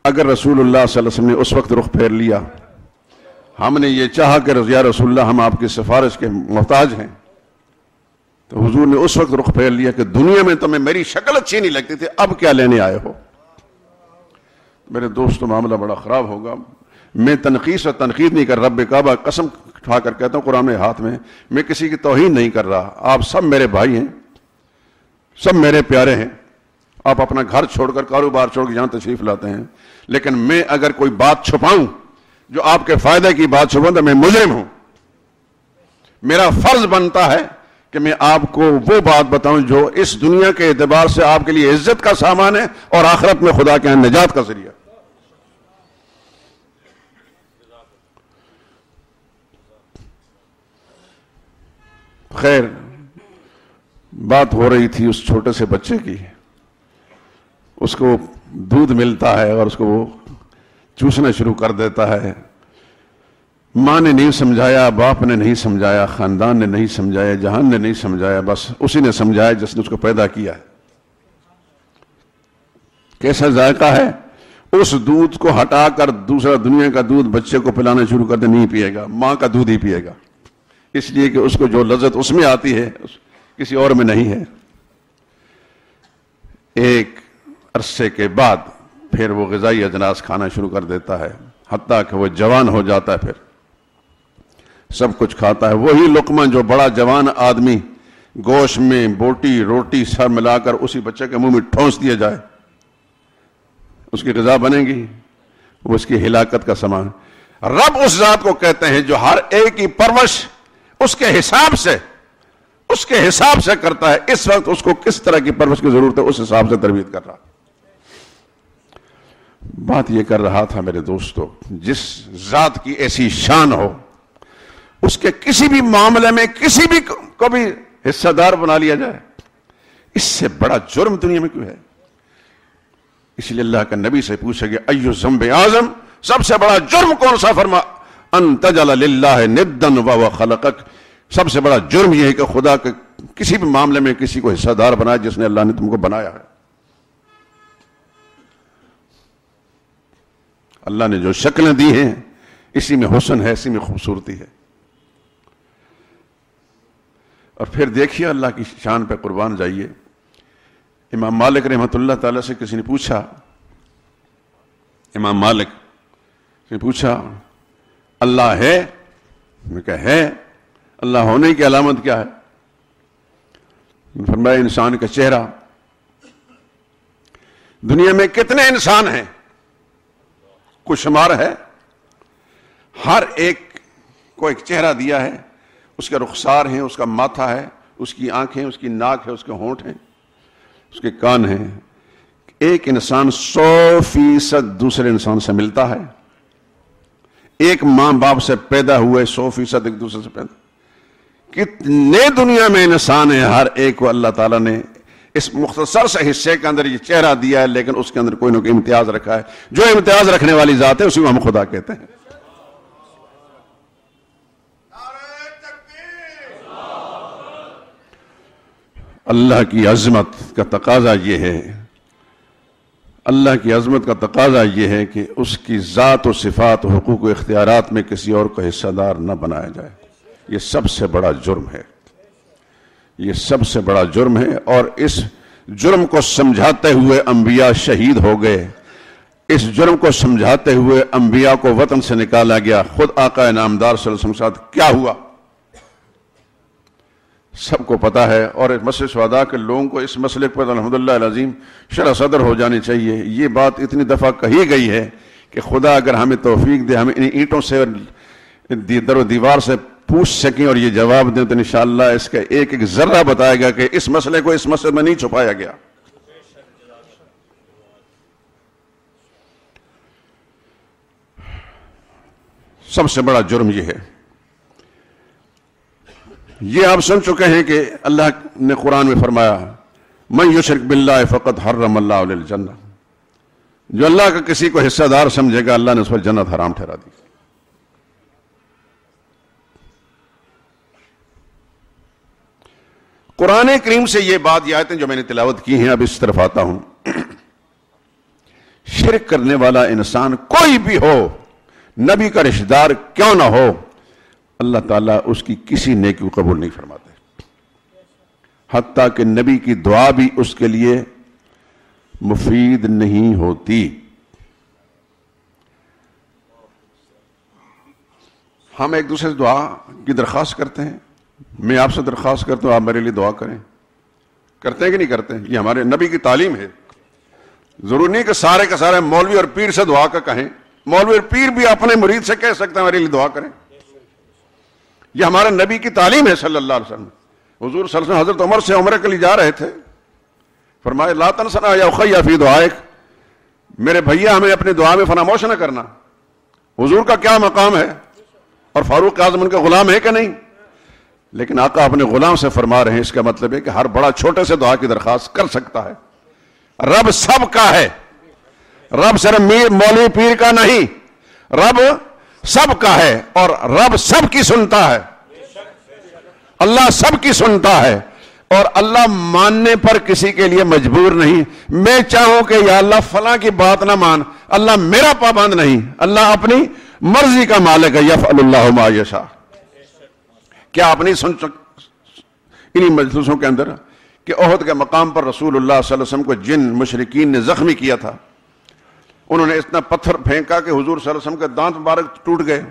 A: اگر رسول اللہ صلی اللہ علیہ وسلم نے اس وقت رخ پھیر لیا، ہم نے یہ چاہا کہ یا رسول اللہ ہم آپ کی سفارش کے محتاج ہیں، تو حضور نے اس وقت رخ پھیر لیا کہ دنیا میں تمہیں میری شکل اچھی نہیں لگتی تھی، اب کیا لینے آئے ہو؟ میرے دوستو معاملہ بڑا خراب ہوگا. میں تنقیص اور تنقید نہیں کر رہا، رب کعبہ قسم کھا کر کہتا ہوں قرآن ہاتھ میں کسی کی توہین نہیں کر رہا. آپ سب میرے بھائی ہیں، سب میرے پیارے ہیں. آپ اپنا گھر چھوڑ کر، کاروبار چھوڑ کر یہاں تشریف لاتے ہیں، لیکن میں اگر کوئی بات چھپاؤں جو آپ کے فائدے کی بات چھپاؤں تو میں مجرم ہوں. میرا فرض بنتا ہے کہ میں آپ کو وہ بات بتاؤں جو اس دنیا کے اعتبار سے آپ کے لیے عزت کا سامان ہے اور آخرت میں خدا کے یہاں نجات کا ذریعہ. خیر، بات ہو رہی تھی اس چھوٹے سے بچے کی. اس کو دودھ ملتا ہے اور اس کو وہ چوسنا شروع کر دیتا ہے. ماں نے نہیں سمجھایا، باپ نے نہیں سمجھایا، خاندان نے نہیں سمجھایا، جہان نے نہیں سمجھایا، بس اسی نے سمجھایا جس نے اس کو پیدا کیا ہے. کیسا ذائقہ ہے؟ اس دودھ کو ہٹا کر دوسرا دنیا کا دودھ بچے کو پلانا شروع کر دے، نہیں پیے گا، ماں کا دودھ ہی پیے گا، اس لیے کہ اس کو جو لذت اس میں آتی ہے کسی اور میں نہیں ہے. ایک عرصے کے بعد پھر وہ غذائی اجناس کھانا شروع کر دیتا ہے، حتیٰ کہ وہ جوان ہو جاتا ہے، پھر سب کچھ کھاتا ہے. وہی لقمہ جو بڑا جوان آدمی گوشت میں بوٹی روٹی سب ملا کر اسی بچے کے منہ میں ٹھونس دیا جائے، اس کی غذا بنے گی، وہ اس کی ہلاکت کا سامان. رب اس ذات کو کہتے ہیں جو ہر ایک کی پرورش اس کے حساب سے کرتا ہے. اس وقت اس کو کس طرح کی پرورش کی ضرورت ہے اس حساب سے تربیت کر رہا. بات یہ کر رہا تھا میرے دوستو، جس ذات کی ایسی شان ہو، اس کے کسی بھی معاملے میں کسی بھی کو بھی حصہ دار بنا لیا جائے، اس سے بڑا جرم دنیا میں کیوں ہے؟ اس لیے اللہ کا نبی سے پوچھا گیا ایو ذنب اعظم، سب سے بڑا جرم کون سا؟ فرما ان تجعل للہ ندا وهو خلقک. سب سے بڑا جرم یہ ہے کہ خدا کے کسی بھی معاملے میں کسی کو حصہ دار بنایا جس نے اللہ نے تم کو بنایا ہے. اللہ نے جو شکلیں دی ہیں اسی میں حسن ہے، اسی میں خوبصورتی ہے. اور پھر دیکھیے اللہ کی شان پہ قربان جائیے. امام مالک رحمۃ اللہ تعالی سے کسی نے پوچھا، امام مالک نے پوچھا اللہ ہے؟ میں کہا ہے. اللہ ہونے کی علامت کیا ہے؟ فرمایا انسان کا چہرہ. دنیا میں کتنے انسان ہیں؟ کوئی شمار ہے؟ ہر ایک کو ایک چہرہ دیا ہے، اس کے رخسار ہیں، اس کا ماتھا ہے، اس کی آنکھیں، اس کی ناک ہے، اس کے ہونٹ ہیں، اس کے کان ہیں. ایک انسان 100% دوسرے انسان سے ملتا ہے. ایک ماں باپ سے پیدا ہوئے 100% ایک دوسرے سے پیدا. کتنے دنیا میں انسان ہیں، ہر ایک کو اللہ تعالیٰ نے اس مختصر سے حصے کے اندر یہ چہرہ دیا ہے، لیکن اس کے اندر کوئی نہ کوئی امتیاز رکھا ہے. جو امتیاز رکھنے والی ذات ہے اسی کو ہم خدا کہتے ہیں. اللہ کی عظمت کا تقاضا یہ ہے، اللہ کی عظمت کا تقاضا یہ ہے کہ اس کی ذات و صفات و حقوق و اختیارات میں کسی اور کو حصہ دار نہ بنایا جائے. یہ سب سے بڑا جرم ہے، یہ سب سے بڑا جرم ہے. اور اس جرم کو سمجھاتے ہوئے انبیاء شہید ہو گئے. اس جرم کو سمجھاتے ہوئے انبیاء کو وطن سے نکالا گیا. خود آقا نامدار صلی اللہ علیہ وسلم کے ساتھ کیا ہوا سب کو پتا ہے. اور مسجد شہداء کے لوگوں کو اس مسئلے پر الحمدللہ العظیم شرح صدر ہو جانی چاہیے. یہ بات اتنی دفعہ کہی گئی ہے کہ خدا اگر ہمیں توفیق دے، ہمیں ان اینٹوں سے در و دیوار سے پوچھ سکیں اور یہ جواب دیں تو انشاءاللہ اس کا ایک ایک ذرہ بتائے گا کہ اس مسئلے کو اس مسئلے میں نہیں چھپایا گیا. سب سے بڑا جرم یہ ہے. یہ آپ سن چکے ہیں کہ اللہ نے قرآن میں فرمایا من یشرک باللہ فقد حرم اللہ علیہ الجنہ. جو اللہ کا کسی کو حصہ دار سمجھے گا اللہ نے اس پر جنت حرام ٹھہرا دی. قرآن کریم سے یہ بات یہ آیتیں جو میں نے تلاوت کی ہیں اب اس طرف آتا ہوں. شرک کرنے والا انسان کوئی بھی ہو، نبی کا رشتہ دار کیوں نہ ہو، اللہ تعالیٰ اس کی کسی نیکی کو قبول نہیں فرماتے. حتیٰ کہ نبی کی دعا بھی اس کے لیے مفید نہیں ہوتی۔ ہم ایک دوسرے سے دعا کی درخواست کرتے ہیں، میں آپ سے درخواست کرتا ہوں آپ میرے لیے دعا کریں، کرتے ہیں کہ نہیں کرتے؟ یہ ہمارے نبی کی تعلیم ہے۔ ضرور نہیں کہ سارے کے سارے مولوی اور پیر سے دعا کا کہیں، مولوی اور پیر بھی اپنے مرید سے کہہ سکتے ہیں میرے لیے دعا کریں۔ یہ ہمارے نبی کی تعلیم ہے صلی اللہ علیہ وسلم۔ حضور صلی اللہ علیہ وسلم حضرت عمر سے عمرے کے لیے جا رہے تھے، فرمایا لا تنسنا یا اخی فی دعائک، میرے بھیا ہمیں اپنی دعا میں فراموش نہ کرنا۔ حضور کا کیا مقام ہے، اور فاروق اعظم ان کا غلام ہے کہ نہیں؟ لیکن آقا اپنے غلام سے فرما رہے ہیں، اس کا مطلب ہے کہ ہر بڑا چھوٹے سے دعا کی درخواست کر سکتا ہے۔ رب سب کا ہے، رب صرف مولوی پیر کا نہیں، رب سب کا ہے، اور رب سب کی سنتا ہے۔ اللہ سب کی سنتا ہے، اور اللہ ماننے پر کسی کے لیے مجبور نہیں۔ میں چاہوں کہ یا اللہ فلاں کی بات نہ مان، اللہ میرا پابند نہیں، اللہ اپنی مرضی کا مالک ہے۔ یفعل اللہ ما یشاء۔ کیا آپ نہیں سن انہی مجلسوں کے اندر کہ احد کے مقام پر رسول اللہ صلی اللہ علیہ وسلم کو جن مشرکین نے زخمی کیا تھا، انہوں نے اتنا پتھر پھینکا کہ حضور صلی اللہ علیہ وسلم کے دانت مبارک ٹوٹ گئے۔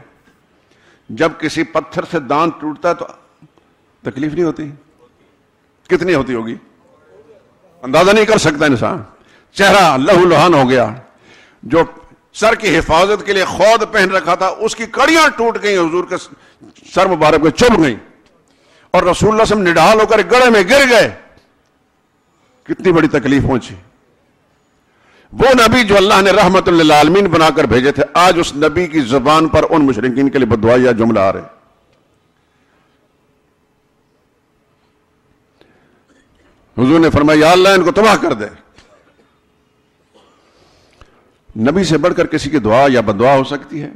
A: جب کسی پتھر سے دانت ٹوٹتا ہے تو تکلیف نہیں ہوتی؟ کتنی ہوتی ہوگی؟ اندازہ نہیں کر سکتا انسان۔ چہرہ لہو لہان ہو گیا، جو سر کی حفاظت کے لیے خود پہن رکھا تھا اس کی کڑیاں ٹوٹ گئیں، حضور کے سر مبارک میں چبھ گئیں، اور رسول اللہ صلی اللہ علیہ وسلم نڈال ہو کر گڑھے میں گر گئے۔ کتنی بڑی تکلیف پہنچی۔ وہ نبی جو اللہ نے رحمت للعالمین بنا کر بھیجے تھے، آج اس نبی کی زبان پر ان مشرکین کے لیے بددعا یا جملہ آ رہے۔ حضور نے فرمایا یا اللہ ان کو تباہ کر دے۔ نبی سے بڑھ کر کسی کی دعا یا بددعا ہو سکتی ہے؟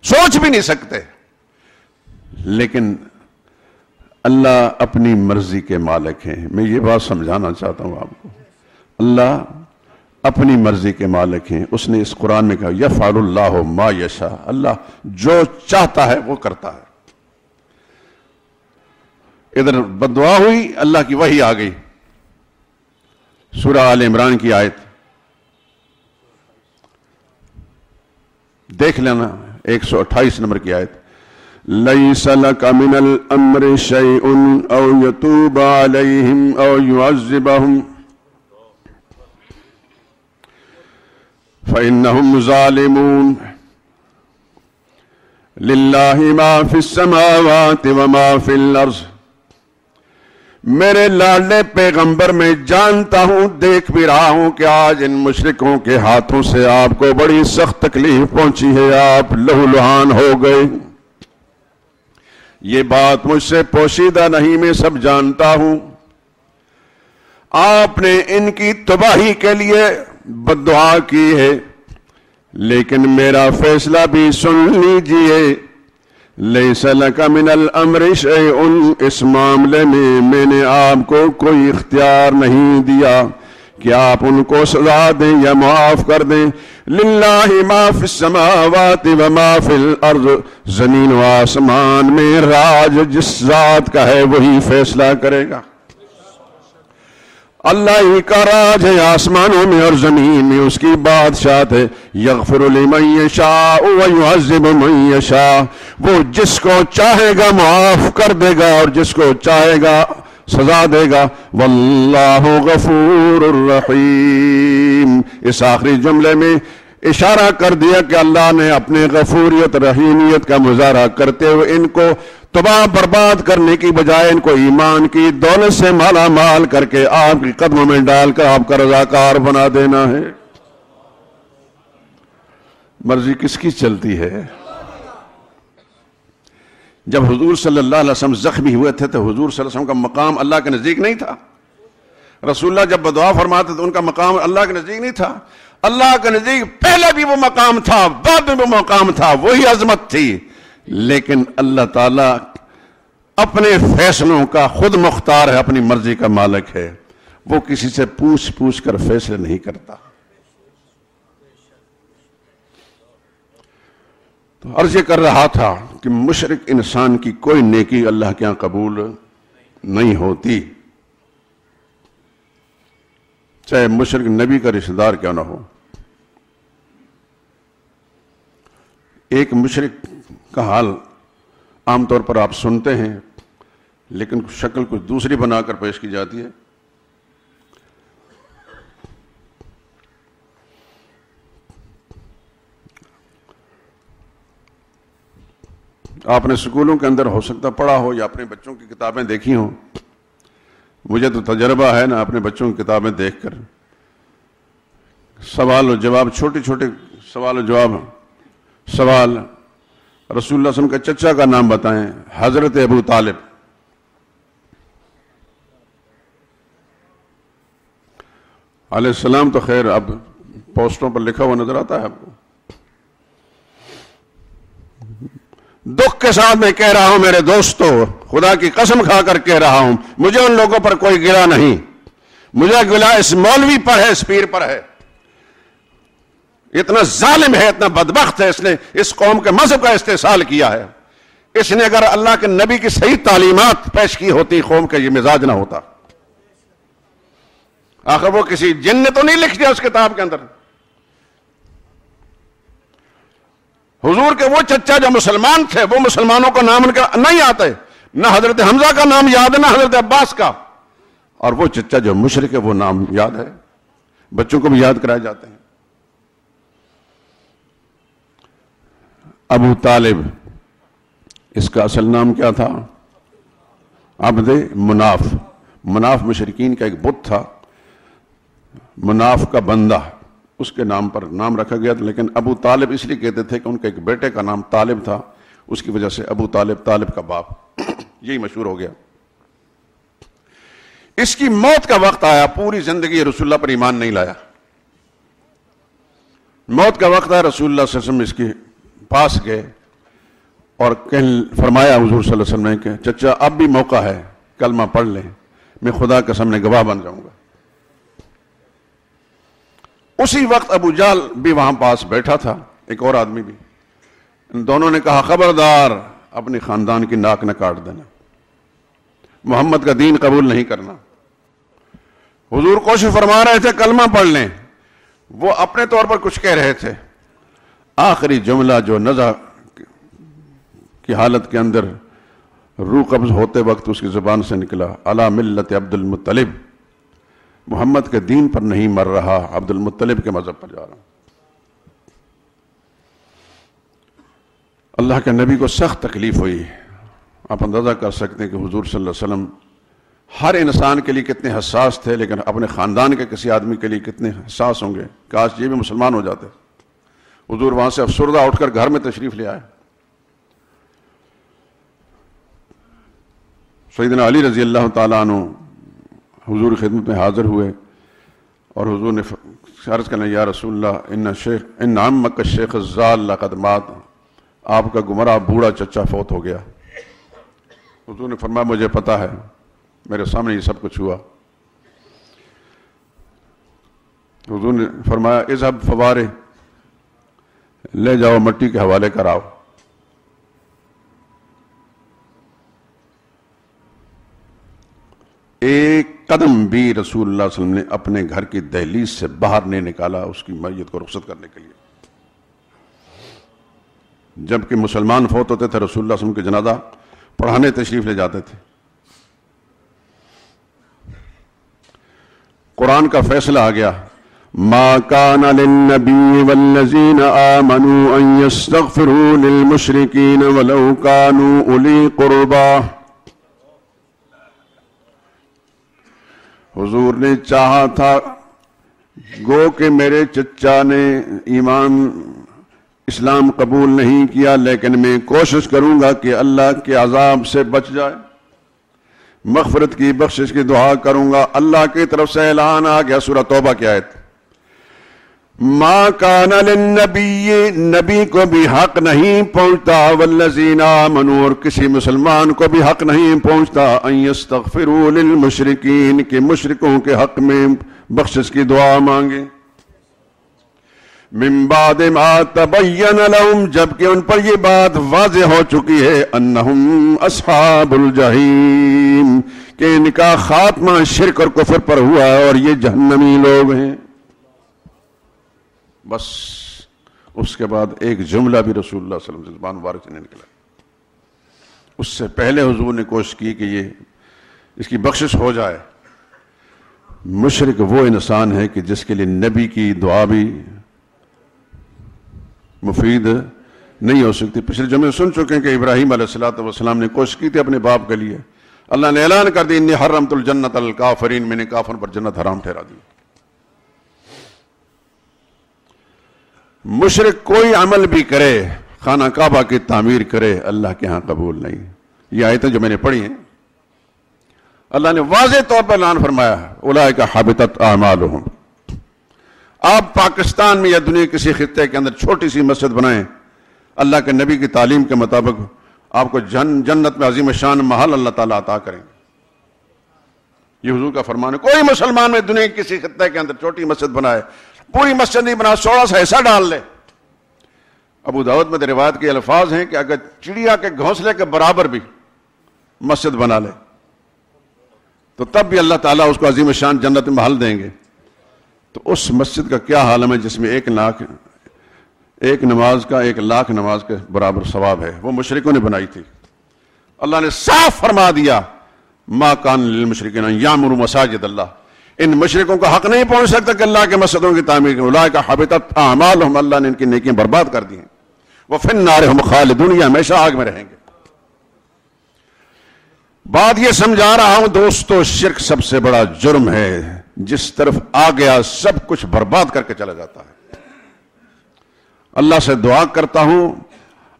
A: سوچ بھی نہیں سکتے۔ لیکن اللہ اپنی مرضی کے مالک ہیں۔ میں یہ بات سمجھانا چاہتا ہوں آپ کو، اللہ اپنی مرضی کے مالک ہیں۔ اس نے اس قرآن میں کہا یفعل اللہ ما یشاء، اللہ جو چاہتا ہے وہ کرتا ہے۔ ادھر بددعا ہوئی، اللہ کی وحی آ گئی۔ سورہ آل عمران کی آیت دیکھ لینا، 128 نمبر کی آیت۔ لَيْسَ لَكَ مِنَ الْأَمْرِ شَيْءٌ أَوْ يَتُوبَ عَلَيْهِمْ أَوْ يُعَذِّبَهُمْ فَإِنَّهُمْ ظَالِمُونَ لِلَّهِ مَا فِي السَّمَاوَاتِ وَمَا فِي الْأَرْضِ۔ میرے لاڈلے پیغمبر میں جانتا ہوں، دیکھ بھی رہا ہوں کہ آج ان مشرکوں کے ہاتھوں سے آپ کو بڑی سخت تکلیف پہنچی ہے، آپ لہو لہان ہو گئے۔ یہ بات مجھ سے پوشیدہ نہیں، میں سب جانتا ہوں۔ آپ نے ان کی تباہی کے لیے بددعا کی ہے، لیکن میرا فیصلہ بھی سن لیجئے۔ لیس لک من الامر شیء، اس معاملے میں نے آپ کو کوئی اختیار نہیں دیا کہ آپ ان کو سزا دیں یا معاف کر دیں۔ للہ ما فی السماوات وما فی الارض، زمین و آسمان میں راج جس ذات کا ہے وہی فیصلہ کرے گا۔ اللہ ہی کا راج ہے آسمانوں میں اور زمین میں، اس کی بادشاہت ہے۔ یغفر لمن یشاء ویعذب من یشاء، وہ جس کو چاہے گا معاف کر دے گا اور جس کو چاہے گا سزا دے گا۔ واللہ غفور الرحیم۔ اس آخری جملے میں اشارہ کر دیا کہ اللہ نے اپنے غفوریت رحیمیت کا مظاہرہ کرتے ہوئے ان کو تباہ برباد کرنے کی بجائے ان کو ایمان کی دولت سے مالا مال کر کے آپ کے قدموں میں ڈال کر آپ کا رضاکار بنا دینا ہے۔ مرضی کس کی چلتی ہے؟ جب حضور صلی اللہ علیہ وسلم زخمی ہوئے تھے تو حضور صلی اللہ علیہ وسلم کا مقام اللہ کے نزدیک نہیں تھا۔ رسول اللہ جب بدعا فرماتے تو ان کا مقام اللہ کے نزدیک نہیں تھا۔ اللہ کے نزدیک پہلے بھی وہ مقام تھا، بعد میں وہ مقام تھا، وہی عظمت تھی۔ لیکن اللہ تعالیٰ اپنے فیصلوں کا خود مختار ہے، اپنی مرضی کا مالک ہے، وہ کسی سے پوچھ کر فیصلے نہیں کرتا۔ تو عرض یہ کر رہا تھا کہ مشرک انسان کی کوئی نیکی اللہ کے ہاں قبول نہیں ہوتی، چاہے مشرک نبی کا رشتہ دار کیوں نہ ہو۔ ایک مشرک کا حال عام طور پر آپ سنتے ہیں، لیکن شکل کچھ دوسری بنا کر پیش کی جاتی ہے۔ آپ نے سکولوں کے اندر ہو سکتا پڑھا ہو یا اپنے بچوں کی کتابیں دیکھی ہوں، مجھے تو تجربہ ہے نا اپنے بچوں کی کتابیں دیکھ کر، سوال و جواب، چھوٹے چھوٹے سوال و جواب، سوال رسول اللہ صلی اللہ علیہ وسلم کا چچا کا نام بتائیں، حضرت ابو طالب۔ علیہ السلام تو خیر اب پوسٹوں پر لکھا ہوا نظر آتا ہے آپ کو۔ دکھ کے ساتھ میں کہہ رہا ہوں میرے دوستو، خدا کی قسم کھا کر کہہ رہا ہوں، مجھے ان لوگوں پر کوئی گلہ نہیں، مجھے گلہ اس مولوی پر ہے، اس پیر پر ہے۔ اتنا ظالم ہے، اتنا بدبخت ہے، اس نے اس قوم کے مذہب کا استحصال کیا ہے۔ اس نے اگر اللہ کے نبی کی صحیح تعلیمات پیش کی ہوتی، قوم کا یہ مزاج نہ ہوتا۔ آخر وہ کسی جن نے تو نہیں لکھ دیا اس کتاب کے اندر۔ حضور کے وہ چچا جو مسلمان تھے، وہ مسلمانوں کا نام ان کا نہیں آتا ہے، نہ حضرت حمزہ کا نام یاد ہے، نہ حضرت عباس کا، اور وہ چچا جو مشرک ہے وہ نام یاد ہے، بچوں کو بھی یاد کرائے جاتے ہیں۔ ابو طالب، اس کا اصل نام کیا تھا؟ عبد مناف۔ مناف مشرکین کا ایک بت تھا، مناف کا بندہ، اس کے نام پر نام رکھا گیا تھا، لیکن ابو طالب اس لیے کہتے تھے کہ ان کے ایک بیٹے کا نام طالب تھا، اس کی وجہ سے ابو طالب، طالب کا باپ، یہی مشہور ہو گیا۔ اس کی موت کا وقت آیا، پوری زندگی رسول اللہ پر ایمان نہیں لایا۔ موت کا وقت آیا، رسول اللہ صلی اللہ علیہ وسلم اس کے پاس گئے اور فرمایا حضور صلی اللہ علیہ وسلم نے کہ چچا اب بھی موقع ہے، کلمہ پڑھ لیں، میں خدا کے سامنے گواہ بن جاؤں گا۔ اسی وقت ابو جہل بھی وہاں پاس بیٹھا تھا، ایک اور آدمی بھی۔ ان دونوں نے کہا خبردار اپنی خاندان کی ناک نہ کاٹ دینا، محمد کا دین قبول نہیں کرنا۔ حضور کوشش فرما رہے تھے کلمہ پڑھ لیں، وہ اپنے طور پر کچھ کہہ رہے تھے۔ آخری جملہ جو نزع کی حالت کے اندر روح قبض ہوتے وقت اس کی زبان سے نکلا، علی ملت عبد المطلب، محمد کے دین پر نہیں مر رہا، عبد المطلب کے مذہب پر جا رہا ہوں۔ اللہ کے نبی کو سخت تکلیف ہوئی۔ آپ اندازہ کر سکتے ہیں کہ حضور صلی اللہ علیہ وسلم ہر انسان کے لیے کتنے حساس تھے، لیکن اپنے خاندان کے کسی آدمی کے لیے کتنے حساس ہوں گے۔ کاش یہ بھی مسلمان ہو جاتے۔ حضور وہاں سے افسردہ اٹھ کر گھر میں تشریف لے آئے۔ سیدنا علی رضی اللہ تعالیٰ عنہ حضور کی خدمت میں حاضر ہوئے اور حضور نے عرض کرنا، یا رسول اللہ ان عمک الشیخ الزال لقد مات، آپ کا گمراہ بوڑھا چچا فوت ہو گیا۔ حضور نے فرمایا مجھے پتا ہے، میرے سامنے یہ سب کچھ ہوا۔ حضور نے فرمایا اذهب فوارے، لے جاؤ مٹی کے حوالے کراؤ۔ ایک قدم بھی رسول اللہ صلی اللہ علیہ وسلم نے اپنے گھر کی دہلیز سے باہر نہیں نکالا اس کی میت کو رخصت کرنے کے لیے۔ جبکہ مسلمان فوت ہوتے تھے رسول اللہ صلی اللہ علیہ وسلم کے جنازہ پڑھانے تشریف لے جاتے تھے۔ قرآن کا فیصلہ آ گیا، ما كان للنبي والذين آمنوا أن يستغفروا للمشركين ولو كانوا أولي قربى۔ حضور نے چاہا تھا گو کہ میرے چچا نے ایمان اسلام قبول نہیں کیا، لیکن میں کوشش کروں گا کہ اللہ کے عذاب سے بچ جائے، مغفرت کی بخشش کی دعا کروں گا۔ اللہ کی طرف سے اعلان آ گیا، سورہ توبہ کی آیت، ما کان للنبی، نبی کو بھی حق نہیں پہنچتا، والذین آمنوا، اور کسی مسلمان کو بھی حق نہیں پہنچتا، ان یستغفروا للمشرکین، کہ مشرکوں کے حق میں بخشش کی دعا مانگے۔ من بعد ما تبین لهم، جبکہ ان پر یہ بات واضح ہو چکی ہے، انہم اصحاب الجحیم، کہ ان کا خاتمہ شرک اور کفر پر ہوا ہے اور یہ جہنمی لوگ ہیں۔ بس اس کے بعد ایک جملہ بھی رسول اللہ صلی اللہ علیہ وسلم سے زبان مبارک سے نہیں نکلا۔ اس سے پہلے حضور نے کوشش کی کہ یہ اس کی بخشش ہو جائے۔ مشرک وہ انسان ہے کہ جس کے لیے نبی کی دعا بھی مفید نہیں ہو سکتی۔ پچھلے جمعے سن چکے ہیں کہ ابراہیم علیہ السلام نے کوشش کی تھی اپنے باپ کے لیے، اللہ نے اعلان کر دی انی حرمت الجنت الکافرین، میں نے کافروں پر جنت حرام ٹھہرا دی۔ مشرک کوئی عمل بھی کرے، خانہ کعبہ کی تعمیر کرے، اللہ کے ہاں قبول نہیں۔ یہ آیتیں جو میں نے پڑھی ہیں، اللہ نے واضح طور پر اعلان فرمایا اولئک حبطت اعمالہم۔ آپ پاکستان میں یا دنیا کسی خطے کے اندر چھوٹی سی مسجد بنائیں، اللہ کے نبی کی تعلیم کے مطابق آپ کو جنت میں عظیم شان محل اللہ تعالیٰ عطا کریں گے۔ یہ حضور کا فرمان ہے۔ کوئی مسلمان میں دنیا کے کسی خطے کے اندر چھوٹی مسجد بنائے، پوری مسجد نہیں بنا، 16 سا حصہ ڈال لے۔ ابو داؤد میں روایت کے الفاظ ہیں کہ اگر چڑیا کے گھونسلے کے برابر بھی مسجد بنا لے تو تب بھی اللہ تعالیٰ اس کو عظیم شان جنت میں محل دیں گے۔ تو اس مسجد کا کیا حال ہے جس میں ایک نماز کا 1,00,000 نماز کے برابر ثواب ہے؟ وہ مشرکوں نے بنائی تھی۔ اللہ نے صاف فرما دیا ما کان للمشرکین ان یعمروا مساجد اللہ، ان مشرکوں کا حق نہیں پہنچ سکتا کہ اللہ کے مسجدوں کی تعمیر کریں۔ اولئک حبطت اعمالہم، اللہ نے ان کی نیکیاں برباد کر دی ہیں۔ وفی النار ہم خالدون، یہ ہمیشہ آگ میں رہیں گے۔ بات یہ سمجھا رہا ہوں دوستو، شرک سب سے بڑا جرم ہے، جس طرف آ گیا سب کچھ برباد کر کے چلا جاتا ہے۔ اللہ سے دعا کرتا ہوں،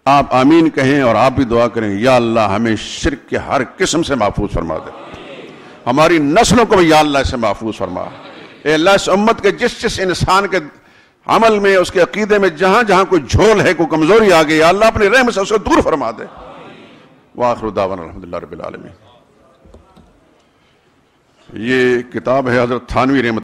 A: آپ آمین کہیں اور آپ بھی دعا کریں، یا اللہ ہمیں شرک کے ہر قسم سے محفوظ فرما دے، ہماری نسلوں کو بھی یا اللہ سے محفوظ فرما۔ اے اللہ اس امت کے جس انسان کے عمل میں، اس کے عقیدے میں جہاں جہاں کوئی جھول ہے، کوئی کمزوری آ گئی، یا اللہ اپنی رحم سے اسے دور فرما دے۔ وآخر دعوانا الحمدللہ رب العالمین۔ یہ کتاب ہے حضرت تھانوی رحمۃ